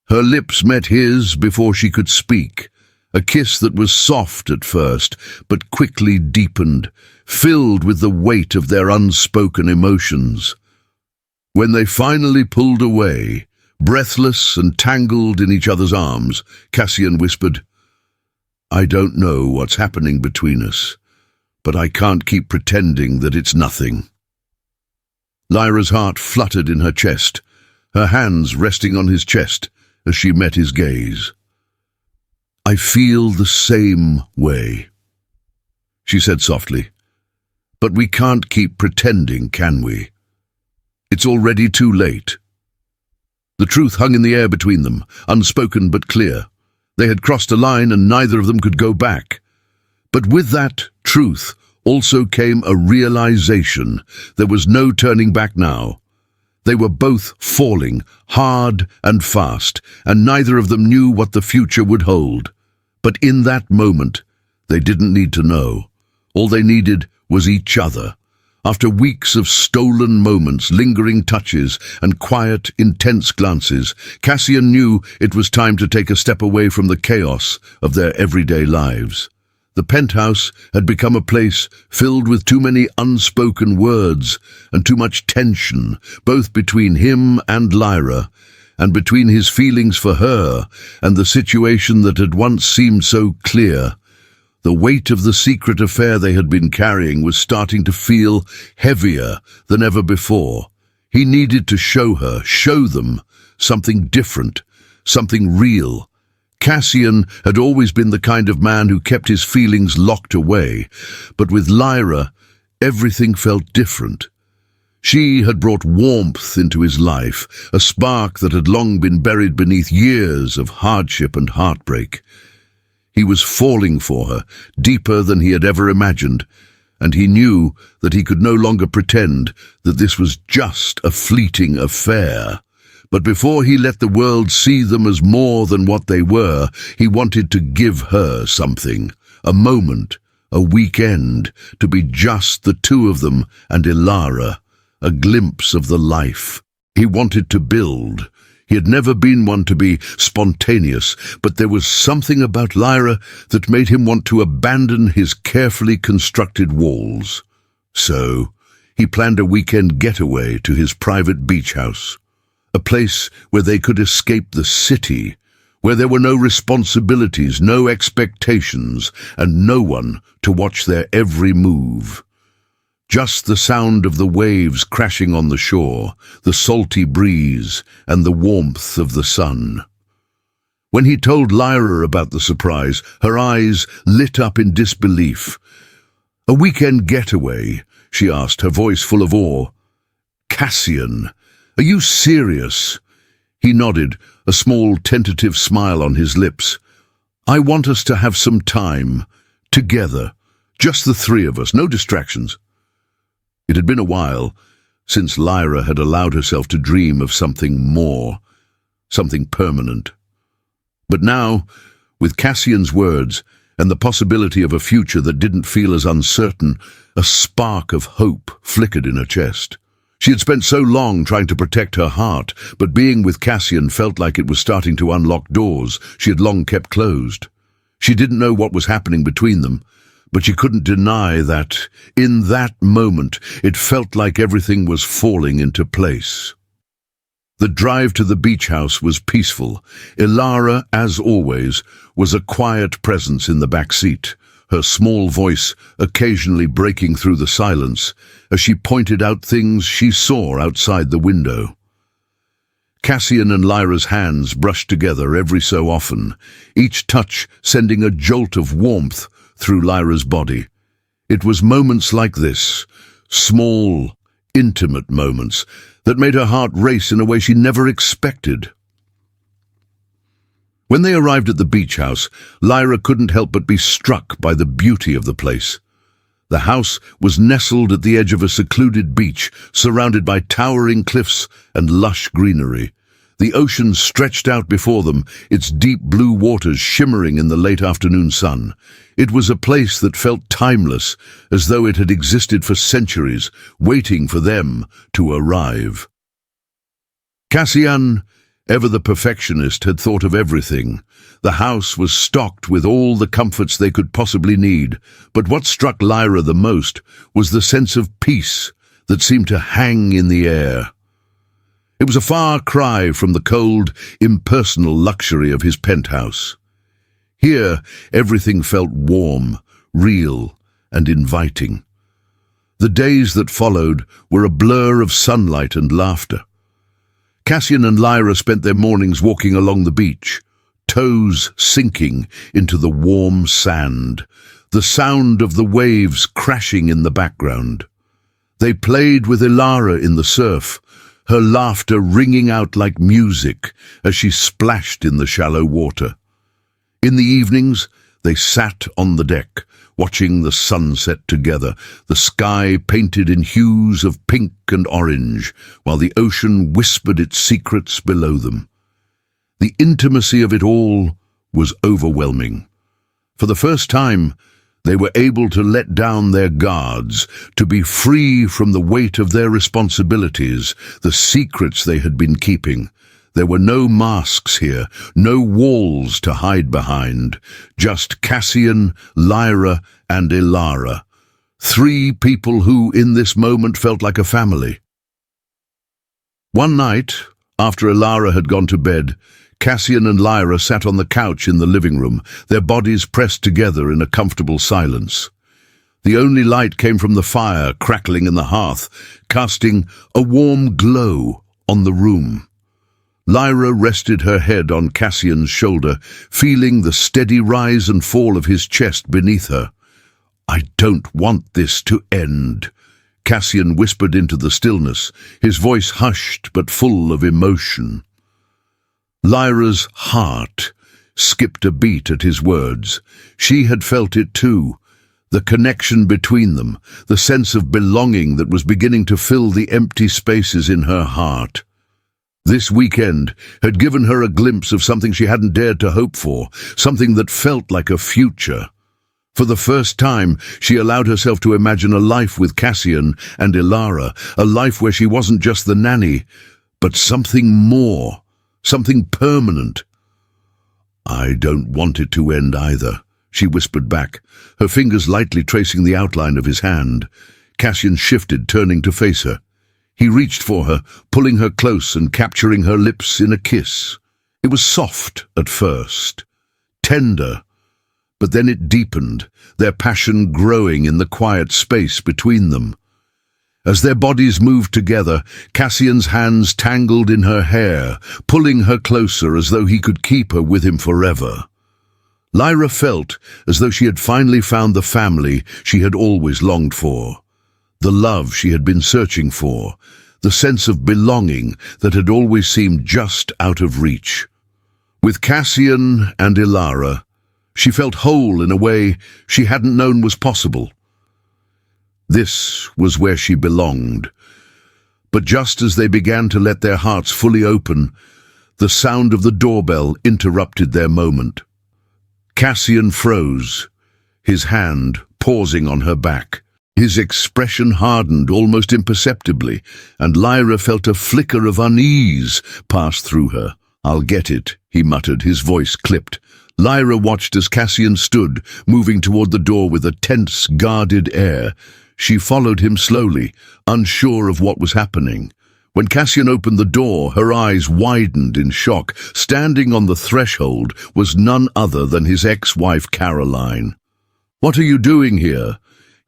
Her lips met his before she could speak, a kiss that was soft at first, but quickly deepened, filled with the weight of their unspoken emotions. When they finally pulled away, breathless and tangled in each other's arms, Cassian whispered, "I don't know what's happening between us, but I can't keep pretending that it's nothing." Lyra's heart fluttered in her chest. her hands resting on his chest as she met his gaze. "I feel the same way," she said softly. "But we can't keep pretending, can we? It's already too late." The truth hung in the air between them, unspoken but clear. They had crossed a line and neither of them could go back. But with that truth also came a realization. There was no turning back now. They were both falling, hard and fast, and neither of them knew what the future would hold. But in that moment, they didn't need to know. All they needed was each other. After weeks of stolen moments, lingering touches, and quiet, intense glances, Cassian knew it was time to take a step away from the chaos of their everyday lives. The penthouse had become a place filled with too many unspoken words and too much tension, both between him and Lyra, and between his feelings for her and the situation that had once seemed so clear. The weight of the secret affair they had been carrying was starting to feel heavier than ever before. He needed to show them, something different, something real. Cassian had always been the kind of man who kept his feelings locked away, but with Lyra, everything felt different. She had brought warmth into his life, a spark that had long been buried beneath years of hardship and heartbreak. He was falling for her, deeper than he had ever imagined, and he knew that he could no longer pretend that this was just a fleeting affair. But before he let the world see them as more than what they were, he wanted to give her something, a moment, a weekend, to be just the two of them and Ilara, a glimpse of the life. He wanted to build. He had never been one to be spontaneous, but there was something about Lyra that made him want to abandon his carefully constructed walls. So, he planned a weekend getaway to his private beach house, a place where they could escape the city, where there were no responsibilities, no expectations, and no one to watch their every move. Just the sound of the waves crashing on the shore, the salty breeze, and the warmth of the sun. When he told Lyra about the surprise, her eyes lit up in disbelief. "A weekend getaway?" she asked, her voice full of awe. "Cassian, are you serious?" He nodded, a small tentative smile on his lips. "I want us to have some time, together, just the three of us, no distractions." It had been a while since Lyra had allowed herself to dream of something more, something permanent. But now, with Cassian's words and the possibility of a future that didn't feel as uncertain, a spark of hope flickered in her chest. She had spent so long trying to protect her heart, but being with Cassian felt like it was starting to unlock doors she had long kept closed. She didn't know what was happening between them, but she couldn't deny that, in that moment, it felt like everything was falling into place. The drive to the beach house was peaceful. Ilara, as always, was a quiet presence in the back seat, her small voice occasionally breaking through the silence as she pointed out things she saw outside the window. Cassian and Lyra's hands brushed together every so often, each touch sending a jolt of warmth through Lyra's body. It was moments like this, small, intimate moments, that made her heart race in a way she never expected. When they arrived at the beach house, Lyra couldn't help but be struck by the beauty of the place. The house was nestled at the edge of a secluded beach, surrounded by towering cliffs and lush greenery. The ocean stretched out before them, its deep blue waters shimmering in the late afternoon sun. It was a place that felt timeless, as though it had existed for centuries, waiting for them to arrive. Cassian, ever the perfectionist, had thought of everything. The house was stocked with all the comforts they could possibly need, but what struck Lyra the most was the sense of peace that seemed to hang in the air. It was a far cry from the cold, impersonal luxury of his penthouse. Here, everything felt warm, real, and inviting. The days that followed were a blur of sunlight and laughter. Cassian and Lyra spent their mornings walking along the beach, toes sinking into the warm sand, the sound of the waves crashing in the background. They played with Ilara in the surf, her laughter ringing out like music as she splashed in the shallow water. In the evenings, they sat on the deck, watching the sunset together, the sky painted in hues of pink and orange, while the ocean whispered its secrets below them. The intimacy of it all was overwhelming. For the first time, they were able to let down their guards, to be free from the weight of their responsibilities, the secrets they had been keeping. There were no masks here, no walls to hide behind, just Cassian, Lyra, and Ilara, three people who, in this moment, felt like a family. One night, after Ilara had gone to bed, Cassian and Lyra sat on the couch in the living room, their bodies pressed together in a comfortable silence. The only light came from the fire crackling in the hearth, casting a warm glow on the room. Lyra rested her head on Cassian's shoulder, feeling the steady rise and fall of his chest beneath her. "I don't want this to end," Cassian whispered into the stillness, his voice hushed but full of emotion. Lyra's heart skipped a beat at his words. She had felt it too, the connection between them, the sense of belonging that was beginning to fill the empty spaces in her heart. This weekend had given her a glimpse of something she hadn't dared to hope for, something that felt like a future. For the first time, she allowed herself to imagine a life with Cassian and Ilara, a life where she wasn't just the nanny, but something more, something permanent. "I don't want it to end either," she whispered back, her fingers lightly tracing the outline of his hand. Cassian shifted, turning to face her. He reached for her, pulling her close and capturing her lips in a kiss. It was soft at first, tender, but then it deepened, their passion growing in the quiet space between them. As their bodies moved together, Cassian's hands tangled in her hair, pulling her closer as though he could keep her with him forever. Lyra felt as though she had finally found the family she had always longed for, the love she had been searching for, the sense of belonging that had always seemed just out of reach. With Cassian and Ilara, she felt whole in a way she hadn't known was possible. This was where she belonged. But just as they began to let their hearts fully open, the sound of the doorbell interrupted their moment. Cassian froze, his hand pausing on her back. His expression hardened almost imperceptibly, and Lyra felt a flicker of unease pass through her. "I'll get it," he muttered, his voice clipped. Lyra watched as Cassian stood, moving toward the door with a tense, guarded air. She followed him slowly, unsure of what was happening. When Cassian opened the door, her eyes widened in shock. Standing on the threshold was none other than his ex-wife Caroline. "What are you doing here?"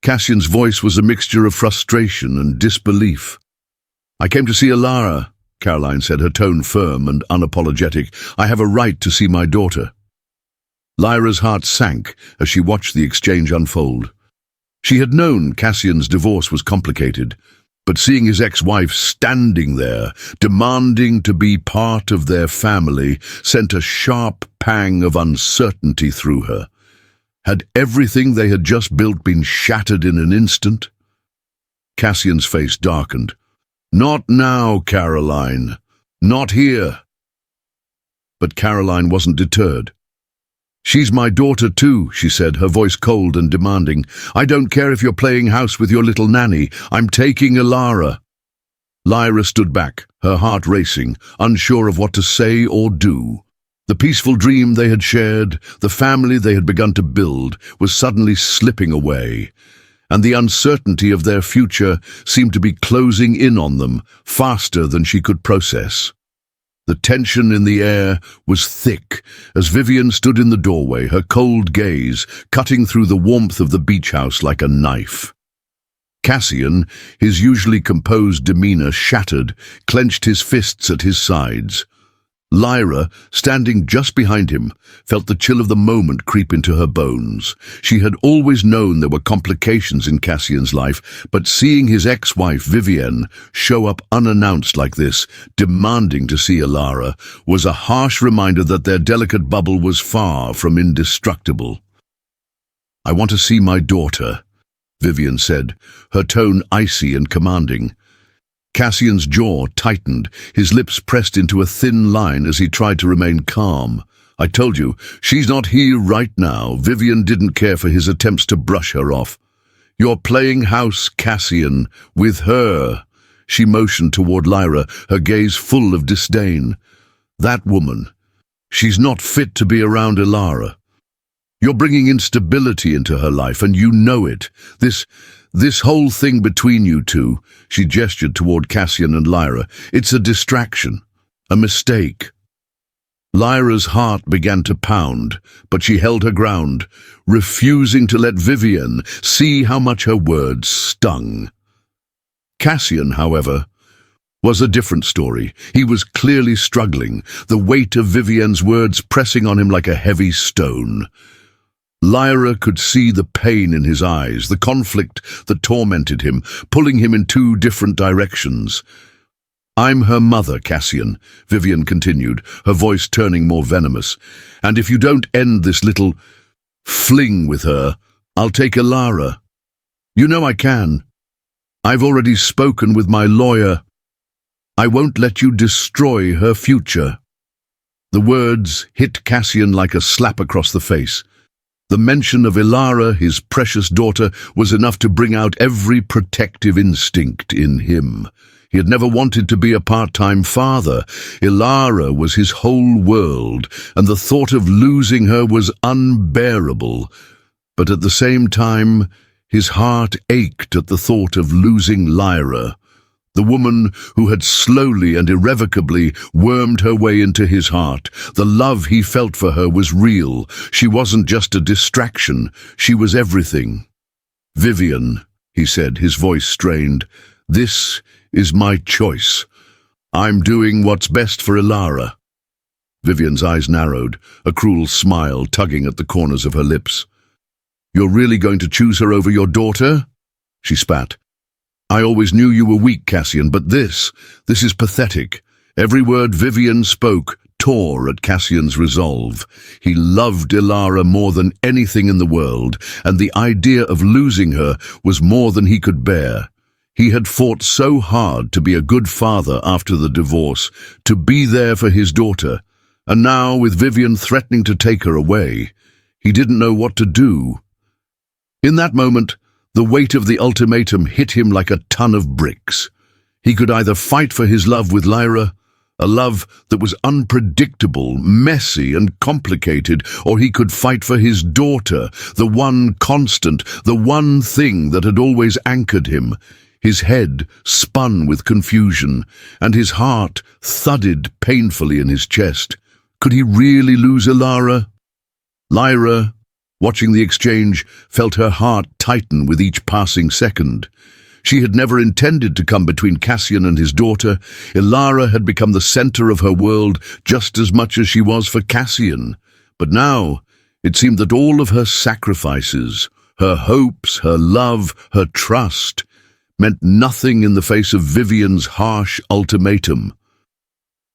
Cassian's voice was a mixture of frustration and disbelief. "I came to see Ilara," Caroline said, her tone firm and unapologetic. "I have a right to see my daughter." Lyra's heart sank as she watched the exchange unfold. She had known Cassian's divorce was complicated, but seeing his ex-wife standing there, demanding to be part of their family, sent a sharp pang of uncertainty through her. Had everything they had just built been shattered in an instant? Cassian's face darkened. "Not now, Caroline. Not here." But Caroline wasn't deterred. "She's my daughter too," she said, her voice cold and demanding. "I don't care if you're playing house with your little nanny. I'm taking Ilara." Lyra stood back, her heart racing, unsure of what to say or do. The peaceful dream they had shared, the family they had begun to build, was suddenly slipping away, and the uncertainty of their future seemed to be closing in on them faster than she could process. The tension in the air was thick as Vivian stood in the doorway, her cold gaze cutting through the warmth of the beach house like a knife. Cassian, his usually composed demeanor shattered, clenched his fists at his sides. Lyra, standing just behind him, felt the chill of the moment creep into her bones. She had always known there were complications in Cassian's life, but seeing his ex-wife Vivienne show up unannounced like this, demanding to see Alara, was a harsh reminder that their delicate bubble was far from indestructible. "I want to see my daughter," Vivienne said, her tone icy and commanding. Cassian's jaw tightened, his lips pressed into a thin line as he tried to remain calm. "I told you, she's not here right now." Vivienne didn't care for his attempts to brush her off. "You're playing house, Cassian, with her." She motioned toward Lyra, her gaze full of disdain. "That woman, she's not fit to be around Alara. You're bringing instability into her life, and you know it. This whole thing between you two," she gestured toward Cassian and Lyra, "it's a distraction, a mistake." Lyra's heart began to pound, but she held her ground, refusing to let Vivienne see how much her words stung. Cassian, however, was a different story. He was clearly struggling, the weight of Vivienne's words pressing on him like a heavy stone. Lyra could see the pain in his eyes, the conflict that tormented him, pulling him in two different directions. "I'm her mother, Cassian," Vivienne continued, her voice turning more venomous. "And if you don't end this little fling with her, I'll take Alara. You know I can. I've already spoken with my lawyer. I won't let you destroy her future." The words hit Cassian like a slap across the face. The mention of Alara, his precious daughter, was enough to bring out every protective instinct in him. He had never wanted to be a part-time father. Alara was his whole world, and the thought of losing her was unbearable. But at the same time, his heart ached at the thought of losing Lyra, the woman who had slowly and irrevocably wormed her way into his heart. The love he felt for her was real. She wasn't just a distraction, she was everything. "Vivienne," he said, his voice strained, "this is my choice. I'm doing what's best for Alara." Vivienne's eyes narrowed, a cruel smile tugging at the corners of her lips. "You're really going to choose her over your daughter?" she spat. "I always knew you were weak, Cassian, but this is pathetic." Every word Vivienne spoke tore at Cassian's resolve. He loved Alara more than anything in the world, and the idea of losing her was more than he could bear. He had fought so hard to be a good father after the divorce, to be there for his daughter, and now, with Vivienne threatening to take her away, he didn't know what to do. In that moment, the weight of the ultimatum hit him like a ton of bricks. He could either fight for his love with Lyra, a love that was unpredictable, messy and complicated, or he could fight for his daughter, the one constant, the one thing that had always anchored him. His head spun with confusion, and his heart thudded painfully in his chest. Could he really lose Alara? Lyra, watching the exchange, felt her heart tighten with each passing second. She had never intended to come between Cassian and his daughter. Alara had become the center of her world just as much as she was for Cassian. But now, it seemed that all of her sacrifices, her hopes, her love, her trust, meant nothing in the face of Vivienne's harsh ultimatum.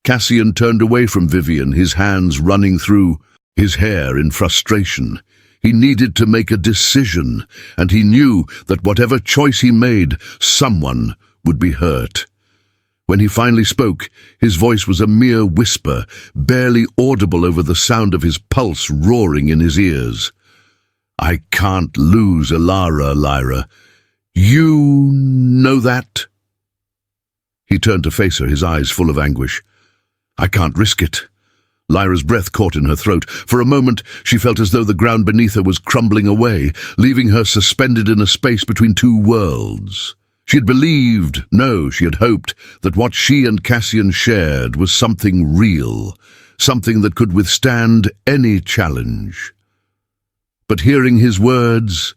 Cassian turned away from Vivienne, his hands running through his hair in frustration. He needed to make a decision, and he knew that whatever choice he made, someone would be hurt. When he finally spoke, his voice was a mere whisper, barely audible over the sound of his pulse roaring in his ears. "I can't lose Alara, Lyra. You know that?" He turned to face her, his eyes full of anguish. "I can't risk it." Lyra's breath caught in her throat. For a moment, she felt as though the ground beneath her was crumbling away, leaving her suspended in a space between two worlds. She had believed, no, she had hoped, that what she and Cassian shared was something real, something that could withstand any challenge. But hearing his words,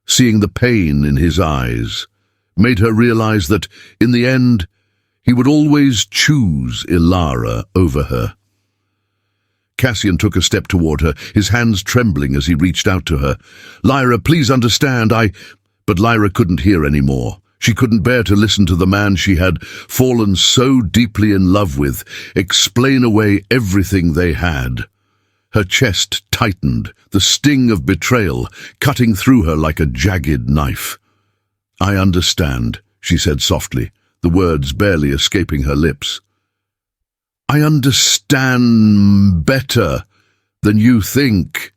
seeing the pain in his eyes, made her realize that, in the end, he would always choose Ilara over her. Cassian took a step toward her, his hands trembling as he reached out to her. "Lyra, please understand, But Lyra couldn't hear any more. She couldn't bear to listen to the man she had fallen so deeply in love with explain away everything they had. Her chest tightened, the sting of betrayal cutting through her like a jagged knife. "I understand," she said softly, the words barely escaping her lips. "I understand better than you think."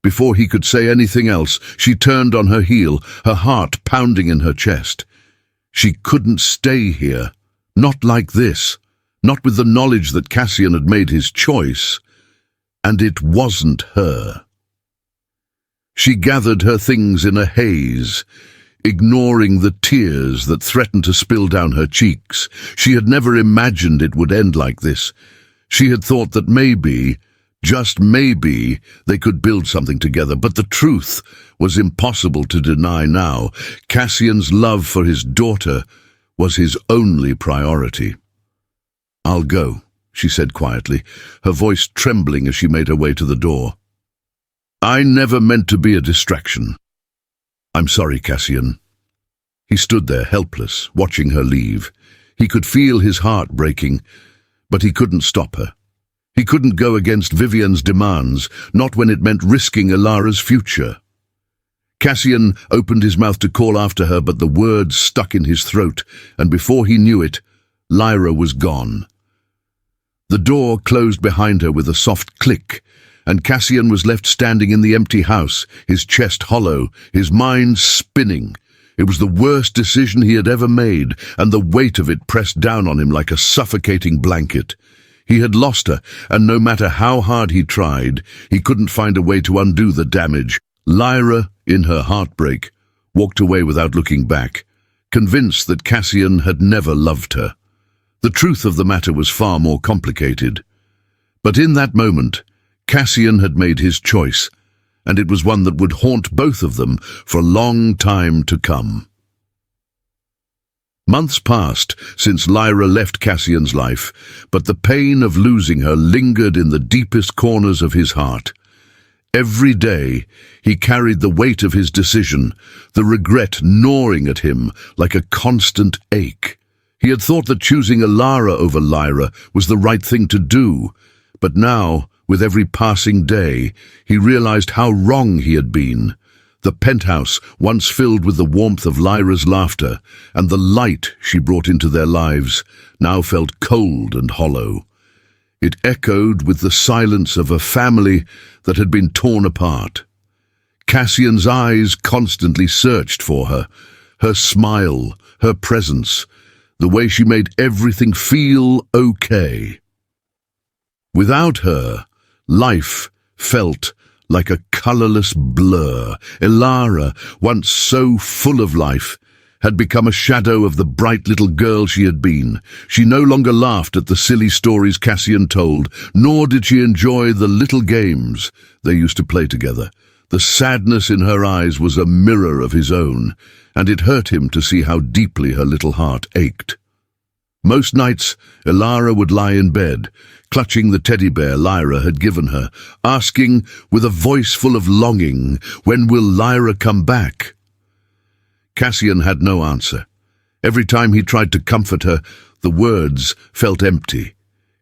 Before he could say anything else, she turned on her heel, her heart pounding in her chest. She couldn't stay here. Not like this. Not with the knowledge that Cassian had made his choice. And it wasn't her. She gathered her things in a haze, ignoring the tears that threatened to spill down her cheeks. She had never imagined it would end like this. She had thought that maybe, just maybe, they could build something together, but the truth was impossible to deny now. Cassian's love for his daughter was his only priority. "I'll go," she said quietly, her voice trembling as she made her way to the door. "I never meant to be a distraction. I'm sorry, Cassian." He stood there, helpless, watching her leave. He could feel his heart breaking, but he couldn't stop her. He couldn't go against Vivian's demands, not when it meant risking Ilara's future. Cassian opened his mouth to call after her, but the words stuck in his throat, and before he knew it, Lyra was gone. The door closed behind her with a soft click, and Cassian was left standing in the empty house, his chest hollow, his mind spinning. It was the worst decision he had ever made, and the weight of it pressed down on him like a suffocating blanket. He had lost her, and no matter how hard he tried, he couldn't find a way to undo the damage. Lyra, in her heartbreak, walked away without looking back, convinced that Cassian had never loved her. The truth of the matter was far more complicated. But in that moment, Cassian had made his choice, and it was one that would haunt both of them for a long time to come. Months passed since Lyra left Cassian's life, but the pain of losing her lingered in the deepest corners of his heart. Every day, he carried the weight of his decision, the regret gnawing at him like a constant ache. He had thought that choosing Ilara over Lyra was the right thing to do, but now, with every passing day, he realized how wrong he had been. The penthouse, once filled with the warmth of Lyra's laughter and the light she brought into their lives, now felt cold and hollow. It echoed with the silence of a family that had been torn apart. Cassian's eyes constantly searched for her, her smile, her presence, the way she made everything feel okay. Without her, life felt like a colorless blur. Ilara, once so full of life, had become a shadow of the bright little girl she had been. She no longer laughed at the silly stories Cassian told, nor did she enjoy the little games they used to play together. The sadness in her eyes was a mirror of his own, and it hurt him to see how deeply her little heart ached. Most nights, Ilara would lie in bed, clutching the teddy bear Lyra had given her, asking, with a voice full of longing, "When will Lyra come back?" Cassian had no answer. Every time he tried to comfort her, the words felt empty.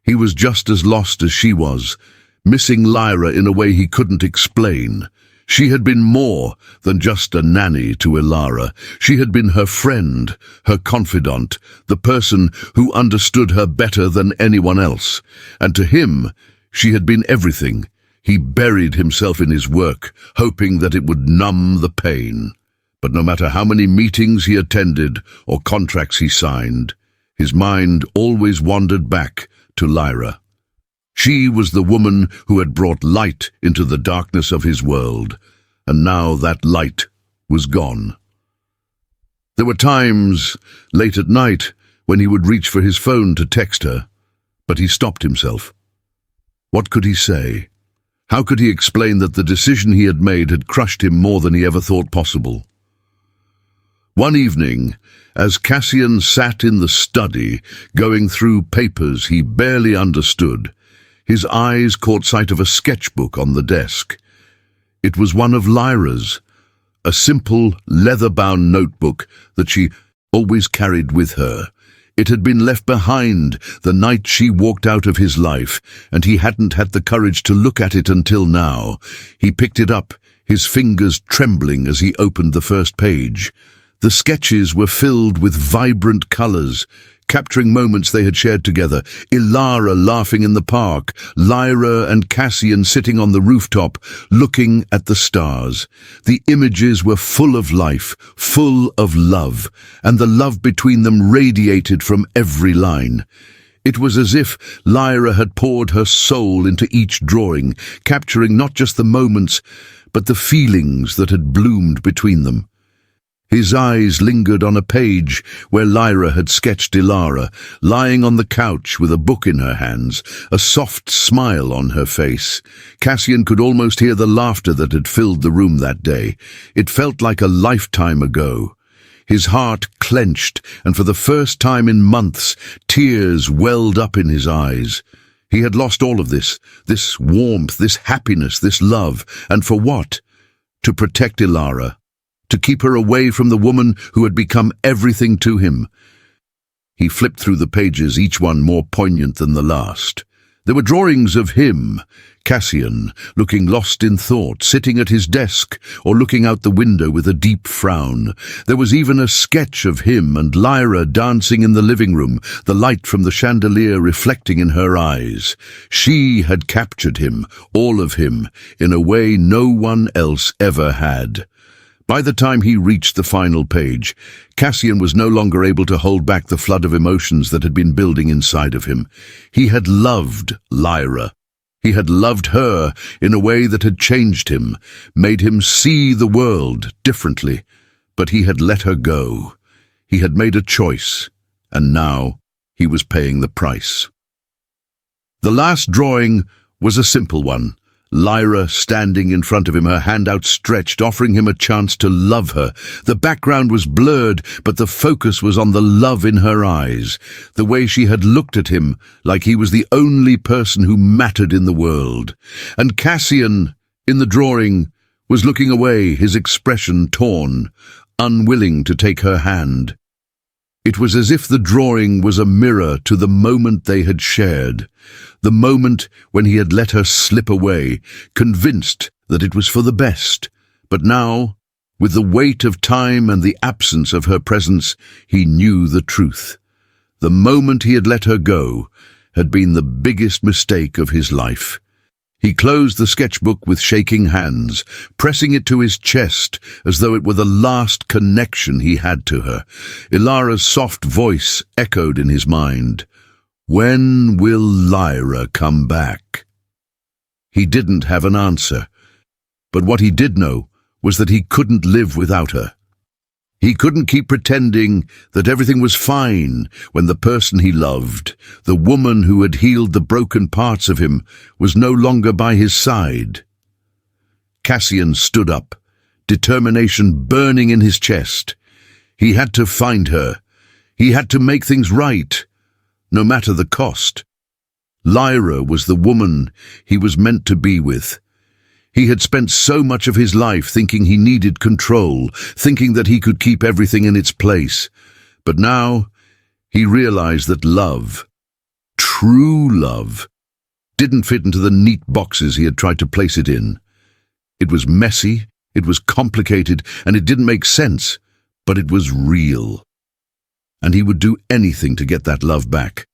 He was just as lost as she was, missing Lyra in a way he couldn't explain. She had been more than just a nanny to Ilara. She had been her friend, her confidant, the person who understood her better than anyone else. And to him, she had been everything. He buried himself in his work, hoping that it would numb the pain. But no matter how many meetings he attended or contracts he signed, his mind always wandered back to Lyra. She was the woman who had brought light into the darkness of his world, and now that light was gone. There were times, late at night, when he would reach for his phone to text her, but he stopped himself. What could he say? How could he explain that the decision he had made had crushed him more than he ever thought possible? One evening, as Cassian sat in the study, going through papers he barely understood, his eyes caught sight of a sketchbook on the desk. It was one of Lyra's, a simple, leather-bound notebook that she always carried with her. It had been left behind the night she walked out of his life, and he hadn't had the courage to look at it until now. He picked it up, his fingers trembling as he opened the first page. The sketches were filled with vibrant colors, capturing moments they had shared together. Ilara laughing in the park, Lyra and Cassian sitting on the rooftop, looking at the stars. The images were full of life, full of love, and the love between them radiated from every line. It was as if Lyra had poured her soul into each drawing, capturing not just the moments, but the feelings that had bloomed between them. His eyes lingered on a page where Lyra had sketched Ilara, lying on the couch with a book in her hands, a soft smile on her face. Cassian could almost hear the laughter that had filled the room that day. It felt like a lifetime ago. His heart clenched, and for the first time in months, tears welled up in his eyes. He had lost all of this warmth, this happiness, this love, and for what? To protect Ilara. To keep her away from the woman who had become everything to him. He flipped through the pages, each one more poignant than the last. There were drawings of him, Cassian, looking lost in thought, sitting at his desk or looking out the window with a deep frown. There was even a sketch of him and Lyra dancing in the living room, the light from the chandelier reflecting in her eyes. She had captured him, all of him, in a way no one else ever had. By the time he reached the final page, Cassian was no longer able to hold back the flood of emotions that had been building inside of him. He had loved Lyra. He had loved her in a way that had changed him, made him see the world differently. But he had let her go. He had made a choice, and now he was paying the price. The last drawing was a simple one. Lyra standing in front of him, her hand outstretched, offering him a chance to love her. The background was blurred, but the focus was on the love in her eyes, the way she had looked at him like he was the only person who mattered in the world. And Cassian, in the drawing, was looking away, his expression torn, unwilling to take her hand. It was as if the drawing was a mirror to the moment they had shared, the moment when he had let her slip away, convinced that it was for the best. But now, with the weight of time and the absence of her presence, he knew the truth. The moment he had let her go had been the biggest mistake of his life. He closed the sketchbook with shaking hands, pressing it to his chest as though it were the last connection he had to her. Ilara's soft voice echoed in his mind. When will Lyra come back? He didn't have an answer, but what he did know was that he couldn't live without her. He couldn't keep pretending that everything was fine when the person he loved, the woman who had healed the broken parts of him, was no longer by his side. Cassian stood up, determination burning in his chest. He had to find her. He had to make things right, no matter the cost. Lyra was the woman he was meant to be with. He had spent so much of his life thinking he needed control, thinking that he could keep everything in its place. But now he realized that love, true love, didn't fit into the neat boxes he had tried to place it in. It was messy, it was complicated, and it didn't make sense, but it was real. And he would do anything to get that love back.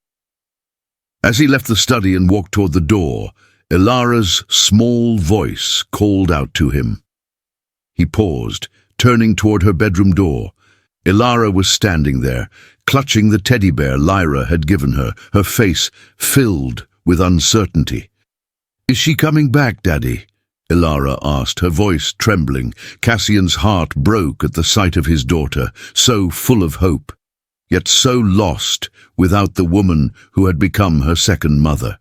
As he left the study and walked toward the door, Ilara's small voice called out to him. He paused, turning toward her bedroom door. Ilara was standing there, clutching the teddy bear Lyra had given her, her face filled with uncertainty. "Is she coming back, Daddy?" Ilara asked, her voice trembling. Cassian's heart broke at the sight of his daughter, so full of hope, yet so lost without the woman who had become her second mother.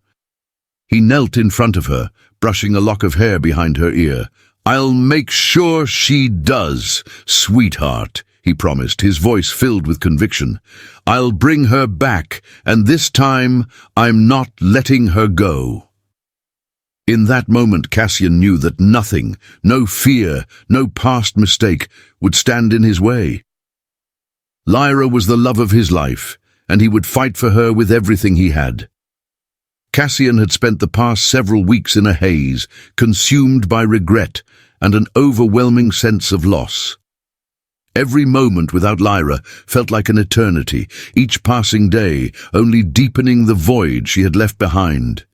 He knelt in front of her, brushing a lock of hair behind her ear. "I'll make sure she does, sweetheart," he he promised, his voice filled with conviction. "I'll bring her back, and this time I'm not letting her go." In that moment, Cassian knew that nothing, no fear, no past mistake, would stand in his way. Lyra was the love of his life, and he would fight for her with everything he had. Cassian had spent the past several weeks in a haze, consumed by regret and an overwhelming sense of loss. Every moment without Lyra felt like an eternity, each passing day only deepening the void she had left behind.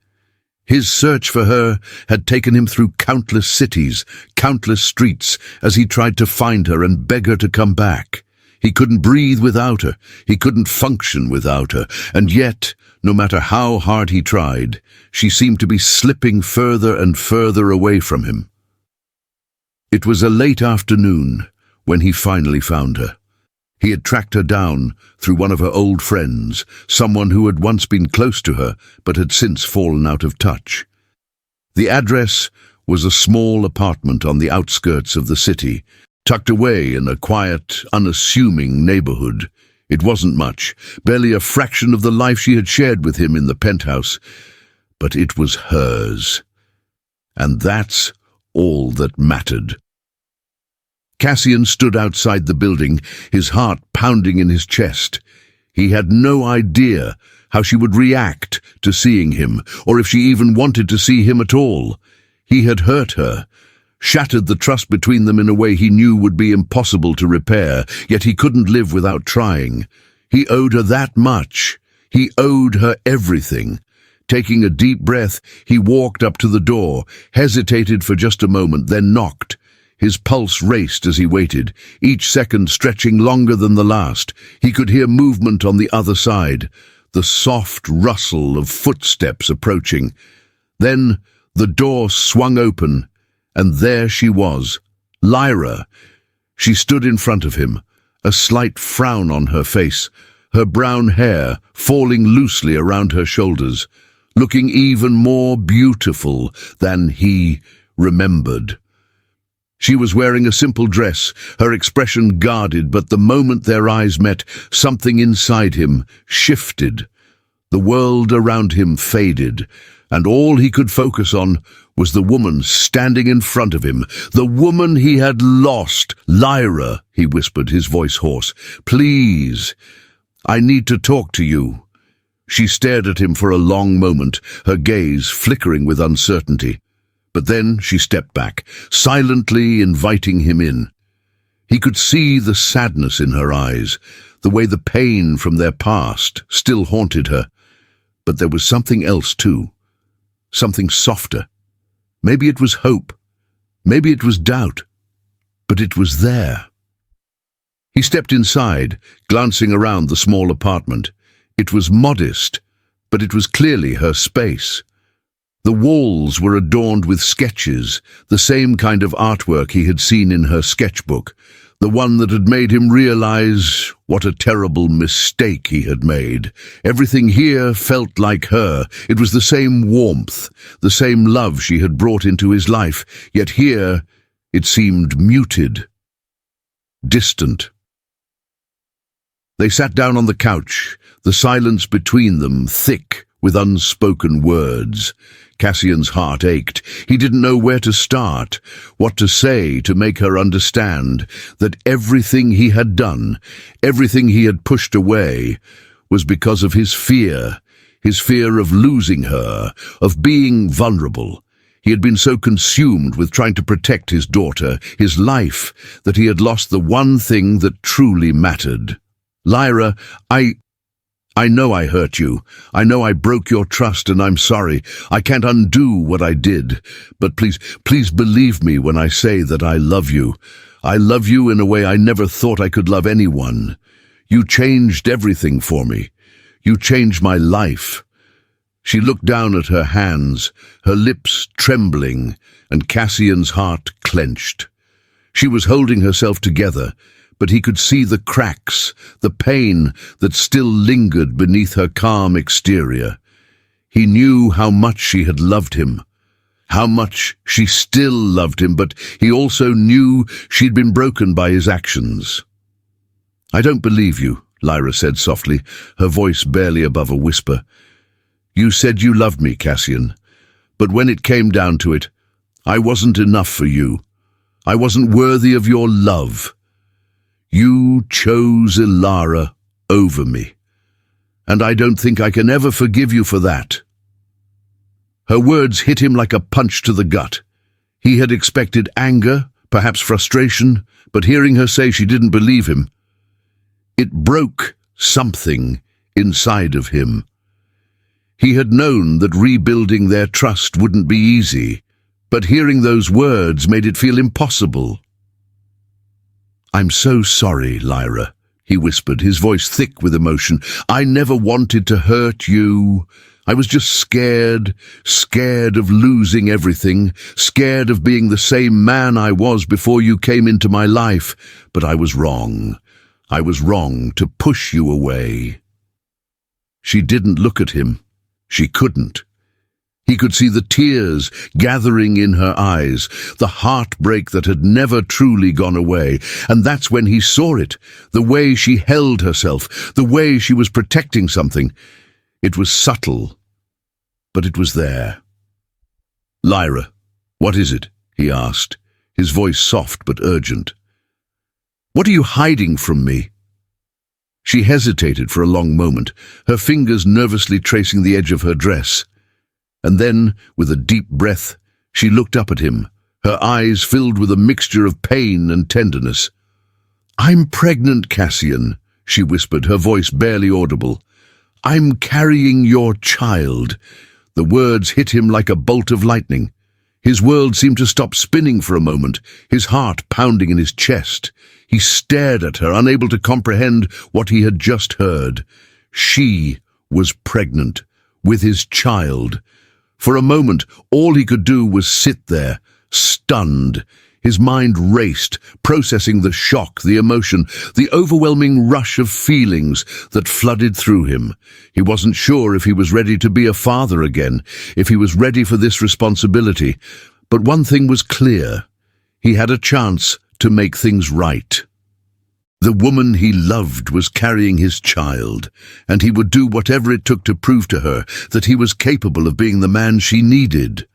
His search for her had taken him through countless cities, countless streets, as he tried to find her and beg her to come back. He couldn't breathe without her, he couldn't function without her, and yet, no matter how hard he tried, she seemed to be slipping further and further away from him. It was a late afternoon when he finally found her. He had tracked her down through one of her old friends, someone who had once been close to her but had since fallen out of touch. The address was a small apartment on the outskirts of the city, tucked away in a quiet, unassuming neighborhood. It wasn't much, barely a fraction of the life she had shared with him in the penthouse, but it was hers. And that's all that mattered. Cassian stood outside the building, his heart pounding in his chest. He had no idea how she would react to seeing him, or if she even wanted to see him at all. He had hurt her, shattered the trust between them in a way he knew would be impossible to repair, yet he couldn't live without trying. He owed her that much. He owed her everything. Taking a deep breath, he walked up to the door, hesitated for just a moment, then knocked. His pulse raced as he waited, each second stretching longer than the last. He could hear movement on the other side, the soft rustle of footsteps approaching. Then the door swung open, and there she was, Lyra. She stood in front of him, a slight frown on her face, her brown hair falling loosely around her shoulders, looking even more beautiful than he remembered. She was wearing a simple dress, her expression guarded, but the moment their eyes met, something inside him shifted. The world around him faded, and all he could focus on was the woman standing in front of him, the woman he had lost. "Lyra," he whispered, his voice hoarse, "please, I need to talk to you." She stared at him for a long moment, her gaze flickering with uncertainty. But then she stepped back, silently inviting him in. He could see the sadness in her eyes, the way the pain from their past still haunted her. But there was something else too, something softer. Maybe it was hope, maybe it was doubt, but it was there. He stepped inside, glancing around the small apartment. It was modest, but it was clearly her space. The walls were adorned with sketches, the same kind of artwork he had seen in her sketchbook, the one that had made him realize what a terrible mistake he had made. Everything here felt like her. It was the same warmth, the same love she had brought into his life, yet here it seemed muted, distant. They sat down on the couch, the silence between them thick with unspoken words. Cassian's heart ached. He didn't know where to start, what to say to make her understand that everything he had done, everything he had pushed away, was because of his fear of losing her, of being vulnerable. He had been so consumed with trying to protect his daughter, his life, that he had lost the one thing that truly mattered. "Lyra, I know I hurt you. I know I broke your trust, and I'm sorry. I can't undo what I did. But please believe me when I say that I love you. I love you in a way I never thought I could love anyone. You changed everything for me. You changed my life." She looked down at her hands, her lips trembling, and Cassian's heart clenched. She was holding herself together, but he could see the cracks, the pain that still lingered beneath her calm exterior. He knew how much she had loved him, how much she still loved him, but he also knew she'd been broken by his actions. "I don't believe you," Lyra said softly, her voice barely above a whisper. "You said you loved me, Cassian, but when it came down to it, I wasn't enough for you. I wasn't worthy of your love. You chose Ilara over me, and I don't think I can ever forgive you for that." Her words hit him like a punch to the gut. He had expected anger, perhaps frustration, but hearing her say she didn't believe him, it broke something inside of him. He had known that rebuilding their trust wouldn't be easy, but hearing those words made it feel impossible. "I'm so sorry, Lyra," he whispered, his voice thick with emotion. "I never wanted to hurt you. I was just scared of losing everything, scared of being the same man I was before you came into my life. But I was wrong. I was wrong to push you away." She didn't look at him. She couldn't. He could see the tears gathering in her eyes, the heartbreak that had never truly gone away. And that's when he saw it, the way she held herself, the way she was protecting something. It was subtle, but it was there. "Lyra, what is it?" he asked, his voice soft but urgent. "What are you hiding from me?" She hesitated for a long moment, her fingers nervously tracing the edge of her dress. And then, with a deep breath, she looked up at him, her eyes filled with a mixture of pain and tenderness. "I'm pregnant, Cassian," she whispered, her voice barely audible. "I'm carrying your child." The words hit him like a bolt of lightning. His world seemed to stop spinning for a moment, his heart pounding in his chest. He stared at her, unable to comprehend what he had just heard. She was pregnant, with his child. For a moment, all he could do was sit there, stunned. His mind raced, processing the shock, the emotion, the overwhelming rush of feelings that flooded through him. He wasn't sure if he was ready to be a father again, if he was ready for this responsibility. But one thing was clear. He had a chance to make things right. The woman he loved was carrying his child, and he would do whatever it took to prove to her that he was capable of being the man she needed.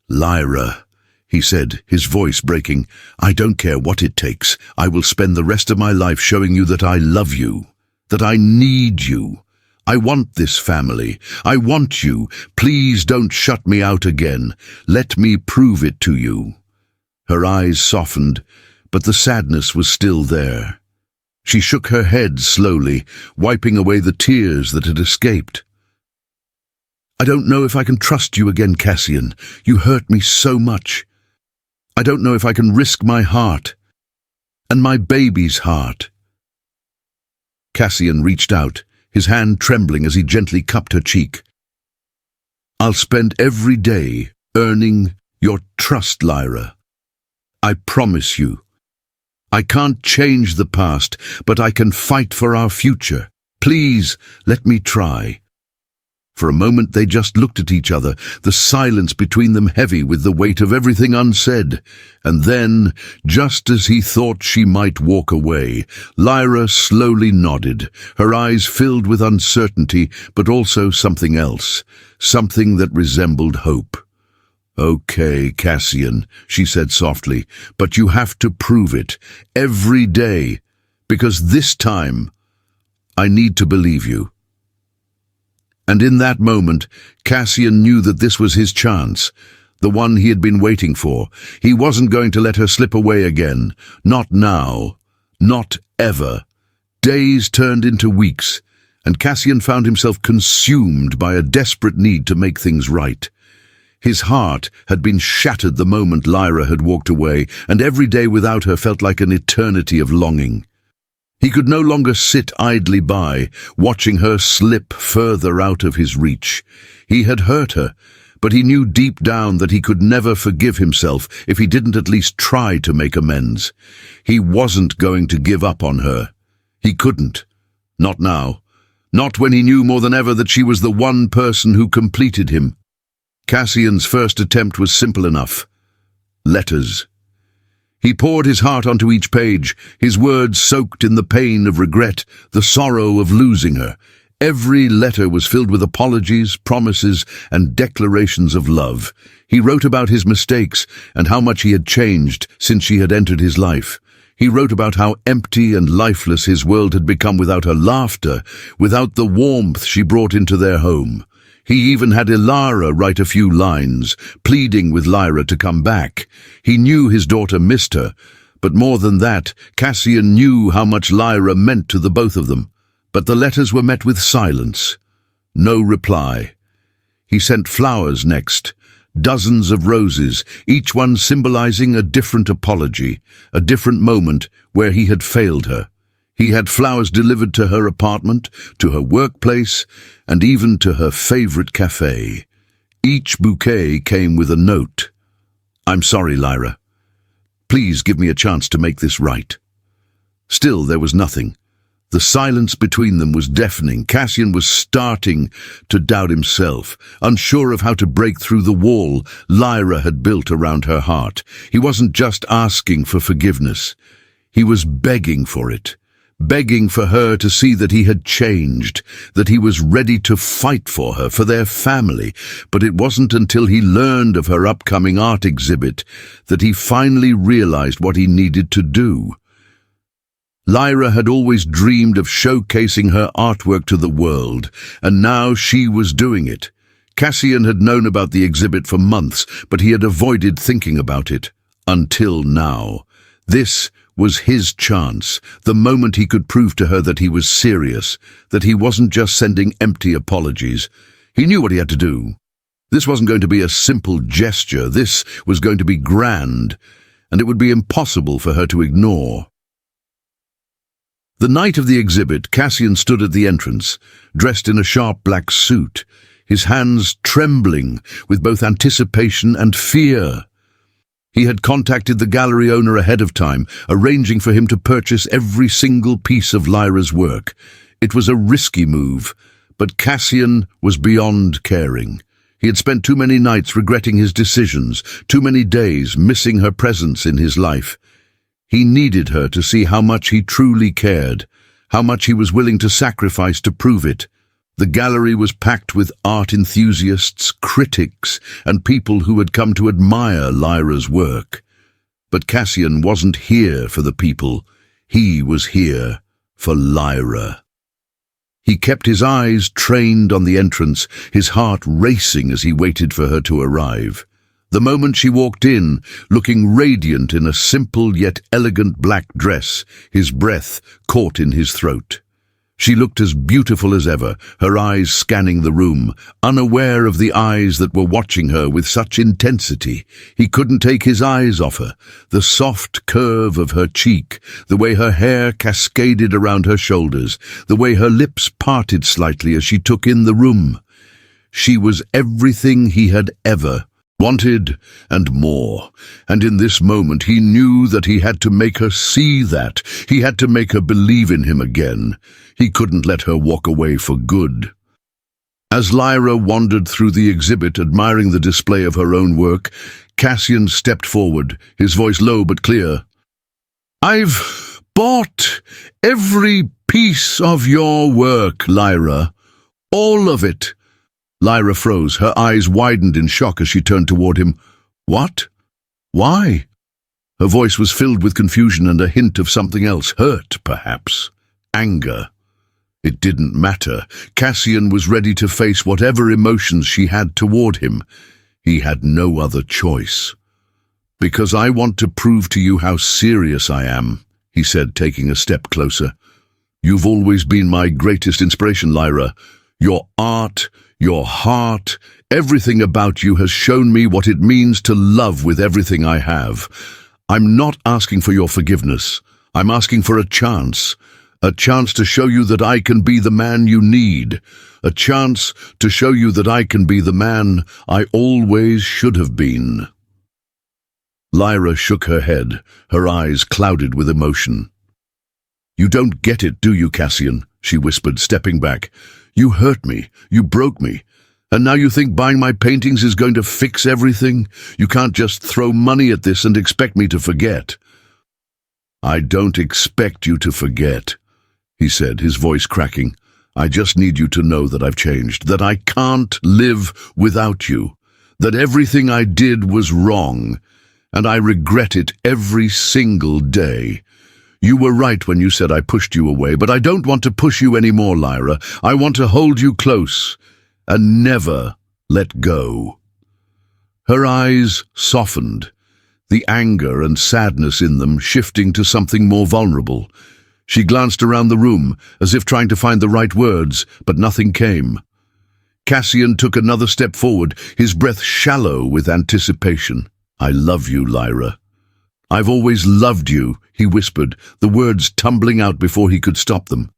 "Lyra," he said, his voice breaking, "I don't care what it takes. I will spend the rest of my life showing you that I love you, that I need you. I want this family. I want you. Please don't shut me out again. Let me prove it to you." Her eyes softened, but the sadness was still there. She shook her head slowly, wiping away the tears that had escaped. "I don't know if I can trust you again, Cassian. You hurt me so much. I don't know if I can risk my heart, and my baby's heart." Cassian reached out, his hand trembling as he gently cupped her cheek. "I'll spend every day earning your trust, Lyra. I promise you. I can't change the past, but I can fight for our future. Please, let me try." For a moment they just looked at each other, the silence between them heavy with the weight of everything unsaid. And then, just as he thought she might walk away, Lyra slowly nodded, her eyes filled with uncertainty, but also something else, something that resembled hope. "Okay, Cassian," she said softly, "but you have to prove it, every day, because this time I need to believe you." And in that moment, Cassian knew that this was his chance, the one he had been waiting for. He wasn't going to let her slip away again. Not now. Not ever. Days turned into weeks, and Cassian found himself consumed by a desperate need to make things right. His heart had been shattered the moment Lyra had walked away, and every day without her felt like an eternity of longing. He could no longer sit idly by, watching her slip further out of his reach. He had hurt her, but he knew deep down that he could never forgive himself if he didn't at least try to make amends. He wasn't going to give up on her. He couldn't. Not now. Not when he knew more than ever that she was the one person who completed him. Cassian's first attempt was simple enough. Letters. He poured his heart onto each page, his words soaked in the pain of regret, the sorrow of losing her. Every letter was filled with apologies, promises, and declarations of love. He wrote about his mistakes and how much he had changed since she had entered his life. He wrote about how empty and lifeless his world had become without her laughter, without the warmth she brought into their home. He even had Ilara write a few lines, pleading with Lyra to come back. He knew his daughter missed her, but more than that, Cassian knew how much Lyra meant to the both of them. But the letters were met with silence. No reply. He sent flowers next, dozens of roses, each one symbolizing a different apology, a different moment where he had failed her. He had flowers delivered to her apartment, to her workplace, and even to her favorite cafe. Each bouquet came with a note. "I'm sorry, Lyra. Please give me a chance to make this right." Still, there was nothing. The silence between them was deafening. Cassian was starting to doubt himself, unsure of how to break through the wall Lyra had built around her heart. He wasn't just asking for forgiveness. He was begging for it, begging for her to see that he had changed, that he was ready to fight for her, for their family. But it wasn't until he learned of her upcoming art exhibit that he finally realized what he needed to do. Lyra had always dreamed of showcasing her artwork to the world, and now she was doing it. Cassian had known about the exhibit for months, but he had avoided thinking about it. Until now. This was his chance, the moment he could prove to her that he was serious, that he wasn't just sending empty apologies. He knew what he had to do. This wasn't going to be a simple gesture. This was going to be grand, and it would be impossible for her to ignore. The night of the exhibit, Cassian stood at the entrance, dressed in a sharp black suit, his hands trembling with both anticipation and fear. He had contacted the gallery owner ahead of time, arranging for him to purchase every single piece of Lyra's work. It was a risky move, but Cassian was beyond caring. He had spent too many nights regretting his decisions, too many days missing her presence in his life. He needed her to see how much he truly cared, how much he was willing to sacrifice to prove it. The gallery was packed with art enthusiasts, critics, and people who had come to admire Lyra's work. But Cassian wasn't here for the people. He was here for Lyra. He kept his eyes trained on the entrance, his heart racing as he waited for her to arrive. The moment she walked in, looking radiant in a simple yet elegant black dress, his breath caught in his throat. She looked as beautiful as ever, her eyes scanning the room, unaware of the eyes that were watching her with such intensity. He couldn't take his eyes off her. The soft curve of her cheek, the way her hair cascaded around her shoulders, the way her lips parted slightly as she took in the room. She was everything he had ever wanted and more, and in this moment he knew that he had to make her see that. He had to make her believe in him again. He couldn't let her walk away for good. As Lyra wandered through the exhibit, admiring the display of her own work, Cassian stepped forward, his voice low but clear. "I've bought every piece of your work, Lyra. All of it." Lyra froze, her eyes widened in shock as she turned toward him. "What? Why?" Her voice was filled with confusion and a hint of something else, hurt, perhaps, anger. It didn't matter. Cassian was ready to face whatever emotions she had toward him. He had no other choice. "Because I want to prove to you how serious I am," he said, taking a step closer. "You've always been my greatest inspiration, Lyra. Your art, your heart, everything about you has shown me what it means to love with everything I have. I'm not asking for your forgiveness. I'm asking for a chance to show you that I can be the man you need, a chance to show you that I can be the man I always should have been." Lyra shook her head, her eyes clouded with emotion. "You don't get it, do you, Cassian?" she whispered, stepping back. "You hurt me, you broke me, and now you think buying my paintings is going to fix everything? You can't just throw money at this and expect me to forget." "I don't expect you to forget," he said, his voice cracking. "I just need you to know that I've changed, that I can't live without you, that everything I did was wrong, and I regret it every single day. You were right when you said I pushed you away, but I don't want to push you anymore, Lyra. I want to hold you close and never let go." Her eyes softened, the anger and sadness in them shifting to something more vulnerable. She glanced around the room, as if trying to find the right words, but nothing came. Cassian took another step forward, his breath shallow with anticipation. "I love you, Lyra. I've always loved you," he whispered, the words tumbling out before he could stop them.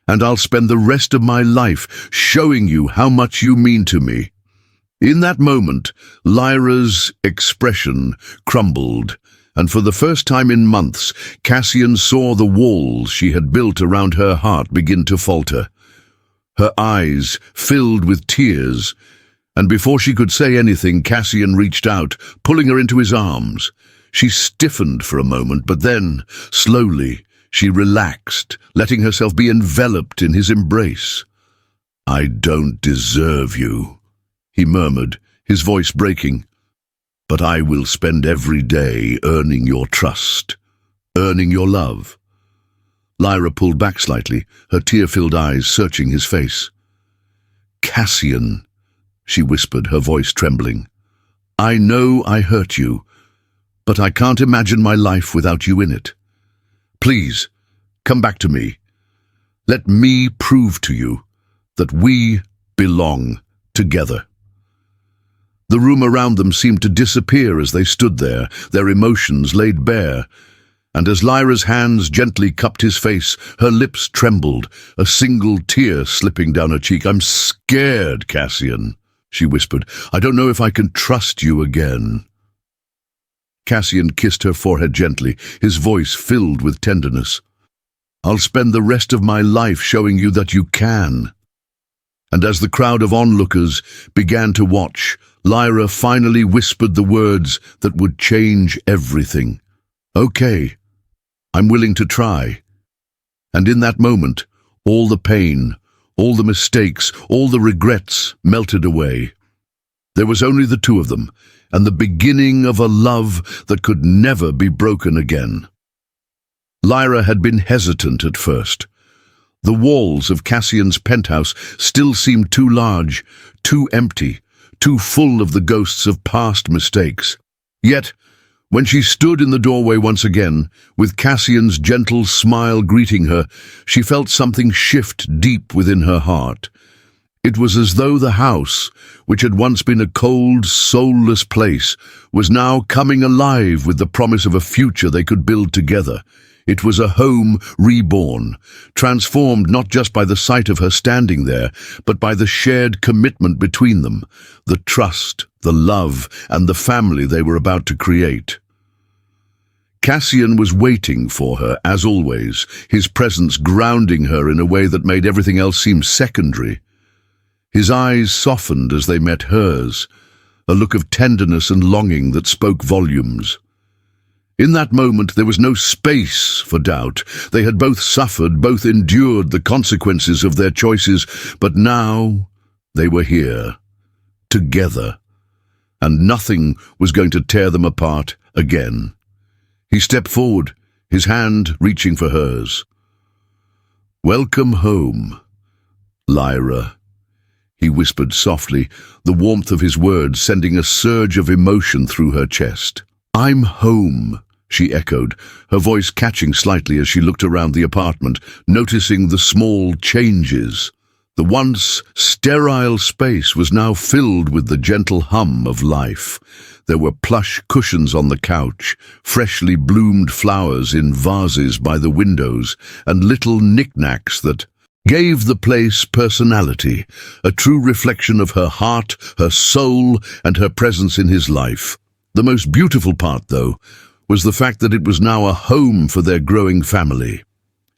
"And I'll spend the rest of my life showing you how much you mean to me." In that moment, Lyra's expression crumbled, and for the first time in months, Cassian saw the walls she had built around her heart begin to falter. Her eyes filled with tears, and before she could say anything, Cassian reached out, pulling her into his arms. She stiffened for a moment, but then, slowly, she relaxed, letting herself be enveloped in his embrace. "I don't deserve you," he murmured, his voice breaking. "But I will spend every day earning your trust, earning your love." Lyra pulled back slightly, her tear-filled eyes searching his face. "Cassian," she whispered, her voice trembling, "I know I hurt you, but I can't imagine my life without you in it. Please, come back to me. Let me prove to you that we belong together." The room around them seemed to disappear as they stood there, their emotions laid bare. And as Lyra's hands gently cupped his face, her lips trembled, a single tear slipping down her cheek. "I'm scared, Cassian," she whispered. "I don't know if I can trust you again." Cassian kissed her forehead gently, his voice filled with tenderness. "I'll spend the rest of my life showing you that you can." And as the crowd of onlookers began to watch, Lyra finally whispered the words that would change everything. "Okay, I'm willing to try." And in that moment, all the pain, all the mistakes, all the regrets melted away. There was only the two of them, and the beginning of a love that could never be broken again. Lyra had been hesitant at first. The walls of Cassian's penthouse still seemed too large, too empty, too full of the ghosts of past mistakes. Yet, when she stood in the doorway once again, with Cassian's gentle smile greeting her, she felt something shift deep within her heart. It was as though the house, which had once been a cold, soulless place, was now coming alive with the promise of a future they could build together. It was a home reborn, transformed not just by the sight of her standing there, but by the shared commitment between them, the trust, the love, and the family they were about to create. Cassian was waiting for her, as always, his presence grounding her in a way that made everything else seem secondary. His eyes softened as they met hers, a look of tenderness and longing that spoke volumes. In that moment there was no space for doubt. They had both suffered, both endured the consequences of their choices, but now they were here, together, and nothing was going to tear them apart again. He stepped forward, his hand reaching for hers. "Welcome home, Lyra," he whispered softly, the warmth of his words sending a surge of emotion through her chest. "I'm home," she echoed, her voice catching slightly as she looked around the apartment, noticing the small changes. The once sterile space was now filled with the gentle hum of life. There were plush cushions on the couch, freshly bloomed flowers in vases by the windows, and little knickknacks that gave the place personality, a true reflection of her heart, her soul, and her presence in his life. The most beautiful part, though, was the fact that it was now a home for their growing family.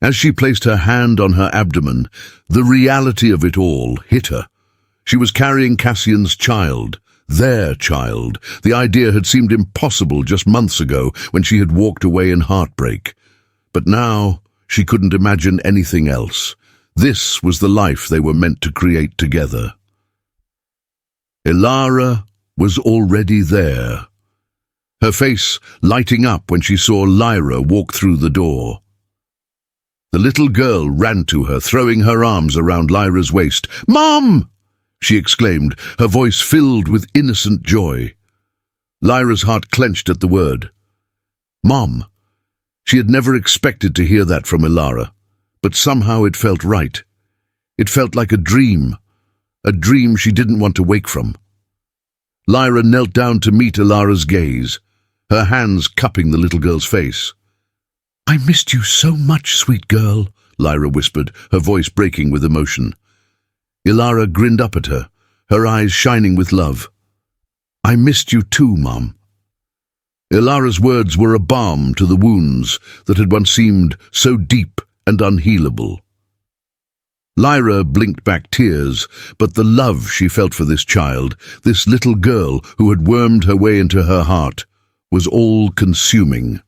As she placed her hand on her abdomen, the reality of it all hit her. She was carrying Cassian's child, their child. The idea had seemed impossible just months ago when she had walked away in heartbreak. But now she couldn't imagine anything else. This was the life they were meant to create together. Ilara was already there, her face lighting up when she saw Lyra walk through the door. The little girl ran to her, throwing her arms around Lyra's waist. "Mom!" she exclaimed, her voice filled with innocent joy. Lyra's heart clenched at the word. Mom. She had never expected to hear that from Ilara, but somehow it felt right. It felt like a dream she didn't want to wake from. Lyra knelt down to meet Ilara's gaze, her hands cupping the little girl's face. "I missed you so much, sweet girl," Lyra whispered, her voice breaking with emotion. Ilara grinned up at her, her eyes shining with love. "I missed you too, Mom." Ilara's words were a balm to the wounds that had once seemed so deep and unhealable. Lyra blinked back tears, but the love she felt for this child, this little girl who had wormed her way into her heart, was all-consuming.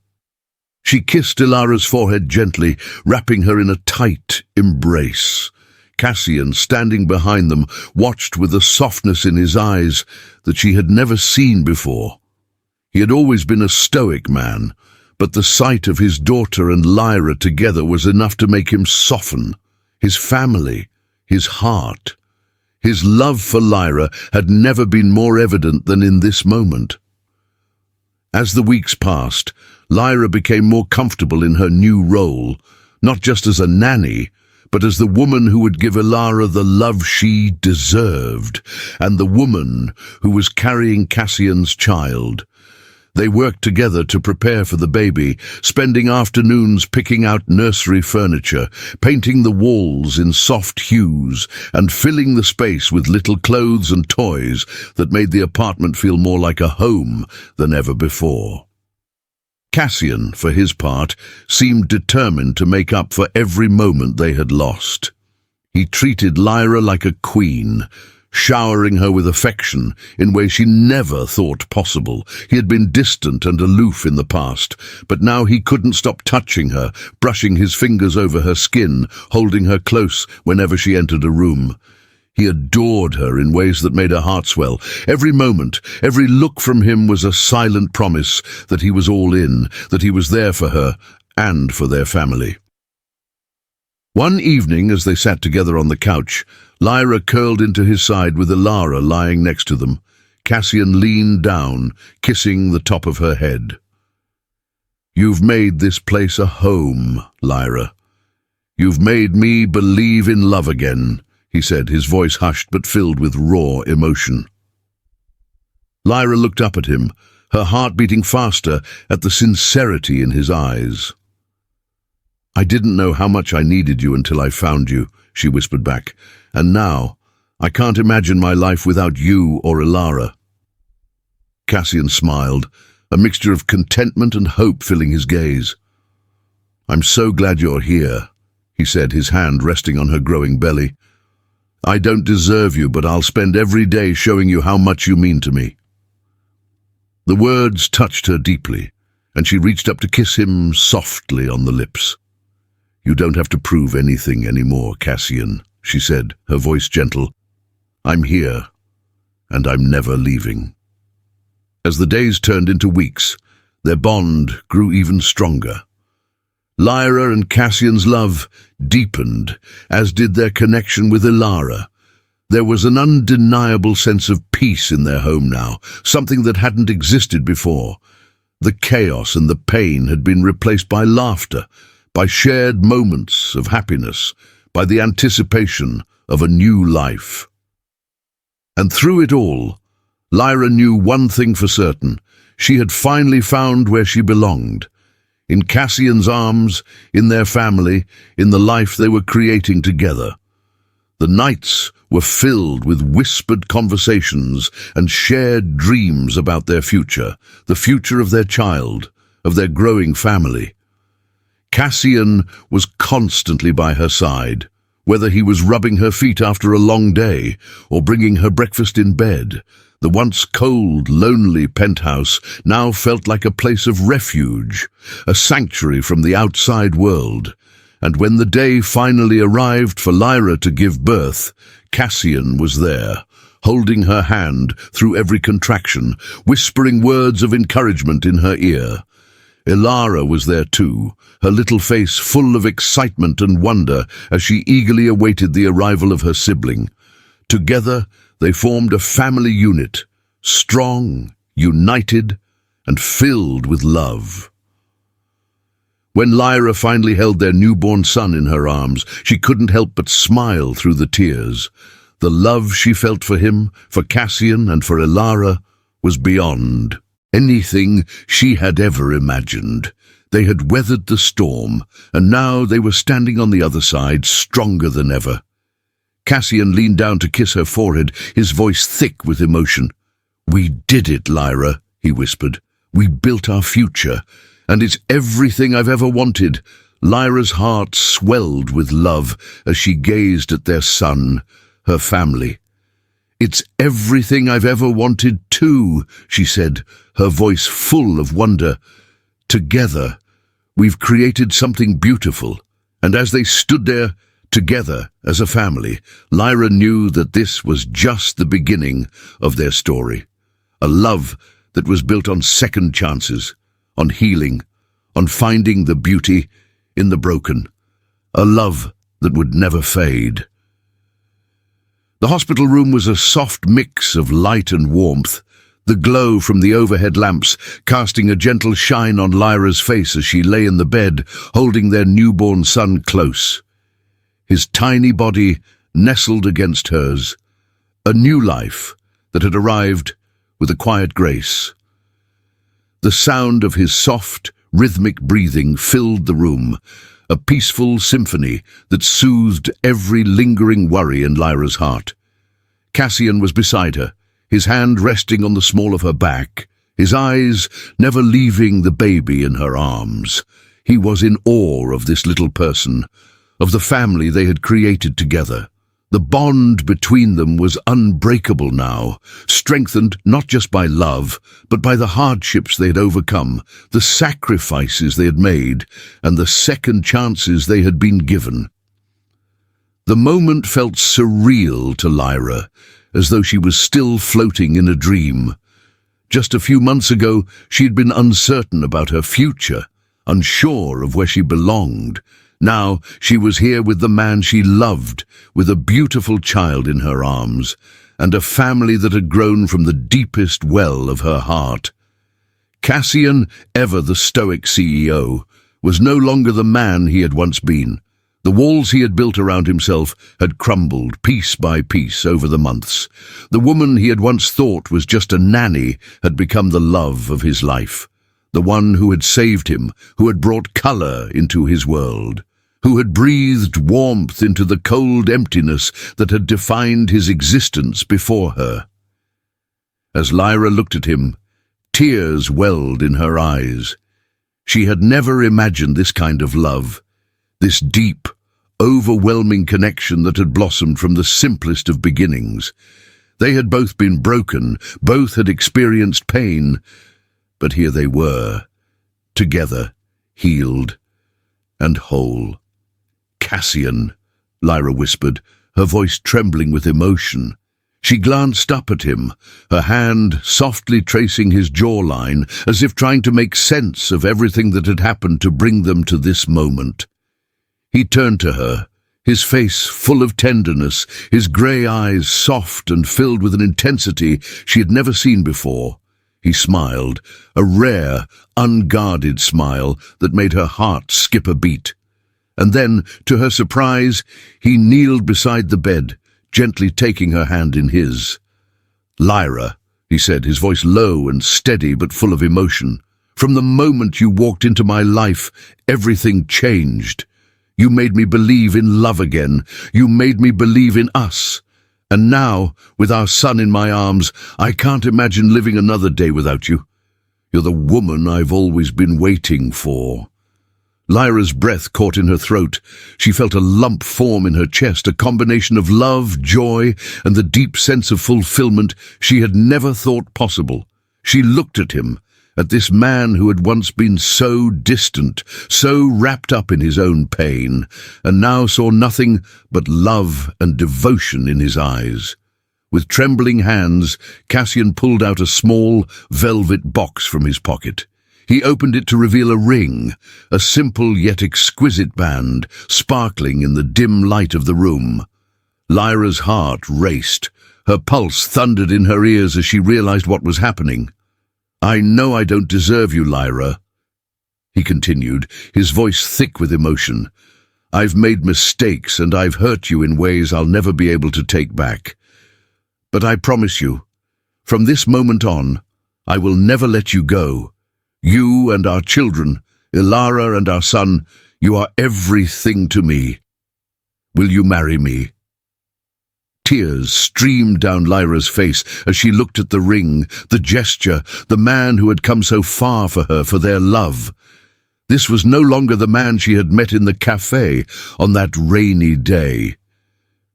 She kissed Ilara's forehead gently, wrapping her in a tight embrace. Cassian, standing behind them, watched with a softness in his eyes that she had never seen before. He had always been a stoic man, but the sight of his daughter and Lyra together was enough to make him soften. His family, his heart. His love for Lyra had never been more evident than in this moment. As the weeks passed, Lyra became more comfortable in her new role, not just as a nanny, but as the woman who would give Ilara the love she deserved, and the woman who was carrying Cassian's child. They worked together to prepare for the baby, spending afternoons picking out nursery furniture, painting the walls in soft hues, and filling the space with little clothes and toys that made the apartment feel more like a home than ever before. Cassian, for his part, seemed determined to make up for every moment they had lost. He treated Lyra like a queen, showering her with affection in ways she never thought possible. He had been distant and aloof in the past, but now he couldn't stop touching her, brushing his fingers over her skin, holding her close whenever she entered a room. He adored her in ways that made her heart swell. Every moment, every look from him was a silent promise that he was all in, that he was there for her and for their family. One evening, as they sat together on the couch, Lyra curled into his side with Ilara lying next to them. Cassian leaned down, kissing the top of her head. "You've made this place a home, Lyra. You've made me believe in love again," he said, his voice hushed but filled with raw emotion. Lyra looked up at him, her heart beating faster at the sincerity in his eyes. "I didn't know how much I needed you until I found you," she whispered back, "and now I can't imagine my life without you or Ilara." Cassian smiled, a mixture of contentment and hope filling his gaze. "I'm so glad you're here," he said, his hand resting on her growing belly. "I don't deserve you, but I'll spend every day showing you how much you mean to me." The words touched her deeply, and she reached up to kiss him softly on the lips. "You don't have to prove anything anymore, Cassian," she said, her voice gentle. "I'm here, and I'm never leaving." As the days turned into weeks, their bond grew even stronger. Lyra and Cassian's love deepened, as did their connection with Ilara. There was an undeniable sense of peace in their home now, something that hadn't existed before. The chaos and the pain had been replaced by laughter, by shared moments of happiness, by the anticipation of a new life. And through it all, Lyra knew one thing for certain. She had finally found where she belonged. In Cassian's arms, in their family, in the life they were creating together. The nights were filled with whispered conversations and shared dreams about their future, the future of their child, of their growing family. Cassian was constantly by her side, whether he was rubbing her feet after a long day or bringing her breakfast in bed. The once cold, lonely penthouse now felt like a place of refuge, a sanctuary from the outside world. And when the day finally arrived for Lyra to give birth, Cassian was there, holding her hand through every contraction, whispering words of encouragement in her ear. Ilara was there too, her little face full of excitement and wonder as she eagerly awaited the arrival of her sibling. Together, they formed a family unit, strong, united, and filled with love. When Lyra finally held their newborn son in her arms, she couldn't help but smile through the tears. The love she felt for him, for Cassian, and for Ilara was beyond anything she had ever imagined. They had weathered the storm, and now they were standing on the other side, stronger than ever. Cassian leaned down to kiss her forehead, his voice thick with emotion. "We did it, Lyra," he whispered. "We built our future, and it's everything I've ever wanted." Lyra's heart swelled with love as she gazed at their son, her family. "It's everything I've ever wanted too," she said, her voice full of wonder. "Together, we've created something beautiful." And as they stood there, together as a family, Lyra knew that this was just the beginning of their story. A love that was built on second chances, on healing, on finding the beauty in the broken. A love that would never fade. The hospital room was a soft mix of light and warmth, the glow from the overhead lamps casting a gentle shine on Lyra's face as she lay in the bed, holding their newborn son close. His tiny body nestled against hers, a new life that had arrived with a quiet grace. The sound of his soft, rhythmic breathing filled the room, a peaceful symphony that soothed every lingering worry in Lyra's heart. Cassian was beside her, his hand resting on the small of her back, his eyes never leaving the baby in her arms. He was in awe of this little person, of the family they had created together. The bond between them was unbreakable now, strengthened not just by love, but by the hardships they had overcome, the sacrifices they had made, and the second chances they had been given. The moment felt surreal to Lyra, as though she was still floating in a dream. Just a few months ago, she had been uncertain about her future, unsure of where she belonged. Now she was here with the man she loved, with a beautiful child in her arms, and a family that had grown from the deepest well of her heart. Cassian, ever the stoic CEO, was no longer the man he had once been. The walls he had built around himself had crumbled piece by piece over the months. The woman he had once thought was just a nanny had become the love of his life. The one who had saved him, who had brought color into his world, who had breathed warmth into the cold emptiness that had defined his existence before her. As Lyra looked at him, tears welled in her eyes. She had never imagined this kind of love, this deep, overwhelming connection that had blossomed from the simplest of beginnings. They had both been broken, both had experienced pain, but here they were, together, healed and whole. "Cassian," Lyra whispered, her voice trembling with emotion. She glanced up at him, her hand softly tracing his jawline, as if trying to make sense of everything that had happened to bring them to this moment. He turned to her, his face full of tenderness, his grey eyes soft and filled with an intensity she had never seen before. He smiled, a rare, unguarded smile that made her heart skip a beat. And then, to her surprise, he kneeled beside the bed, gently taking her hand in his. "Lyra," he said, his voice low and steady but full of emotion, "from the moment you walked into my life, everything changed. You made me believe in love again. You made me believe in us. And now, with our son in my arms, I can't imagine living another day without you. You're the woman I've always been waiting for." Lyra's breath caught in her throat. She felt a lump form in her chest, a combination of love, joy, and the deep sense of fulfillment she had never thought possible. She looked at him, at this man who had once been so distant, so wrapped up in his own pain, and now saw nothing but love and devotion in his eyes. With trembling hands, Cassian pulled out a small, velvet box from his pocket. He opened it to reveal a ring, a simple yet exquisite band, sparkling in the dim light of the room. Lyra's heart raced. Her pulse thundered in her ears as she realized what was happening. "I know I don't deserve you, Lyra," he continued, his voice thick with emotion. "I've made mistakes and I've hurt you in ways I'll never be able to take back. But I promise you, from this moment on, I will never let you go. You and our children, Ilara and our son, you are everything to me. Will you marry me?" Tears streamed down Lyra's face as she looked at the ring, the gesture, the man who had come so far for her, for their love. This was no longer the man she had met in the cafe on that rainy day.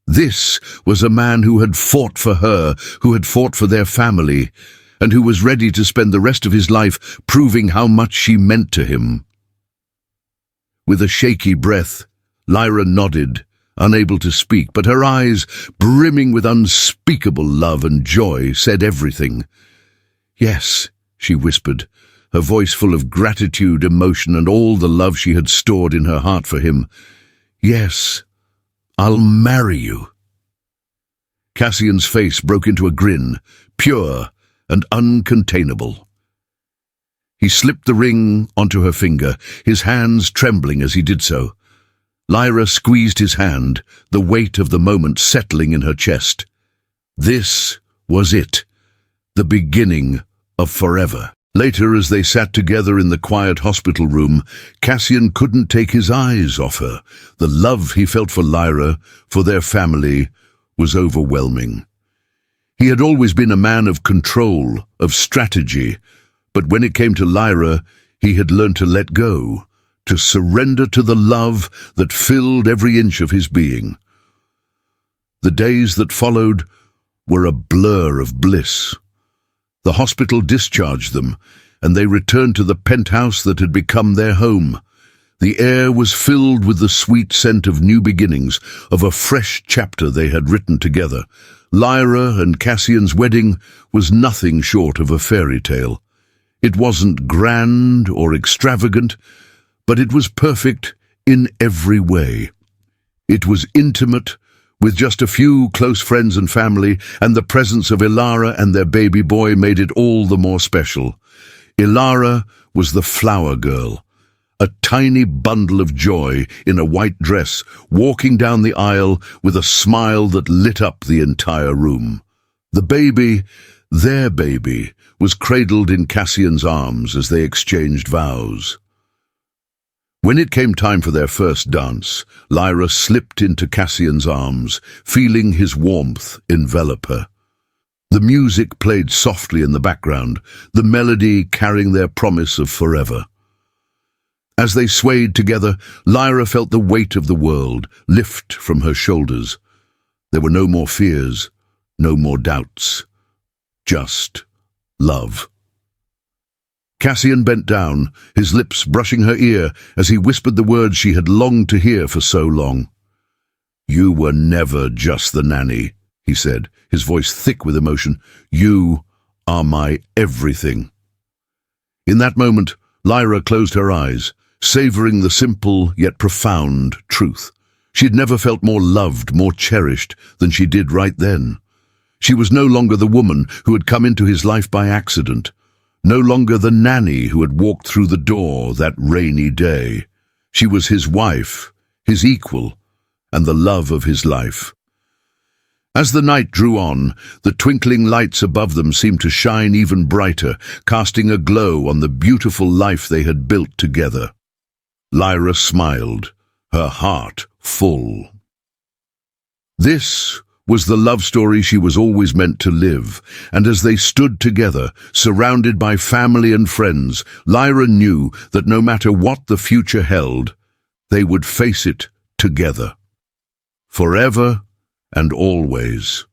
This was a man who had fought for her, who had fought for their family, and who was ready to spend the rest of his life proving how much she meant to him. With a shaky breath, Lyra nodded, unable to speak, but her eyes, brimming with unspeakable love and joy, said everything. "Yes," she whispered, her voice full of gratitude, emotion, and all the love she had stored in her heart for him. "Yes, I'll marry you." Cassian's face broke into a grin, pure and uncontainable. He slipped the ring onto her finger, his hands trembling as he did so. Lyra squeezed his hand, the weight of the moment settling in her chest. This was it, the beginning of forever. Later, as they sat together in the quiet hospital room, Cassian couldn't take his eyes off her. The love he felt for Lyra, for their family, was overwhelming. He had always been a man of control, of strategy, but when it came to Lyra, he had learned to let go, to surrender to the love that filled every inch of his being. The days that followed were a blur of bliss. The hospital discharged them, and they returned to the penthouse that had become their home. The air was filled with the sweet scent of new beginnings, of a fresh chapter they had written together. Lyra and Cassian's wedding was nothing short of a fairy tale. It wasn't grand or extravagant, but it was perfect in every way. It was intimate, with just a few close friends and family, and the presence of Ilara and their baby boy made it all the more special. Ilara was the flower girl, a tiny bundle of joy in a white dress, walking down the aisle with a smile that lit up the entire room. The baby, their baby, was cradled in Cassian's arms as they exchanged vows. When it came time for their first dance, Lyra slipped into Cassian's arms, feeling his warmth envelop her. The music played softly in the background, the melody carrying their promise of forever. As they swayed together, Lyra felt the weight of the world lift from her shoulders. There were no more fears, no more doubts, just love. Cassian bent down, his lips brushing her ear as he whispered the words she had longed to hear for so long. "You were never just the nanny," he said, his voice thick with emotion. "You are my everything." In that moment, Lyra closed her eyes, savoring the simple yet profound truth. She'd never felt more loved, more cherished than she did right then. She was no longer the woman who had come into his life by accident, no longer the nanny who had walked through the door that rainy day. She was his wife, his equal, and the love of his life. As the night drew on, the twinkling lights above them seemed to shine even brighter, casting a glow on the beautiful life they had built together. Lyra smiled, her heart full. This was the love story she was always meant to live, and as they stood together, surrounded by family and friends, Lyra knew that no matter what the future held, they would face it together. Forever and always.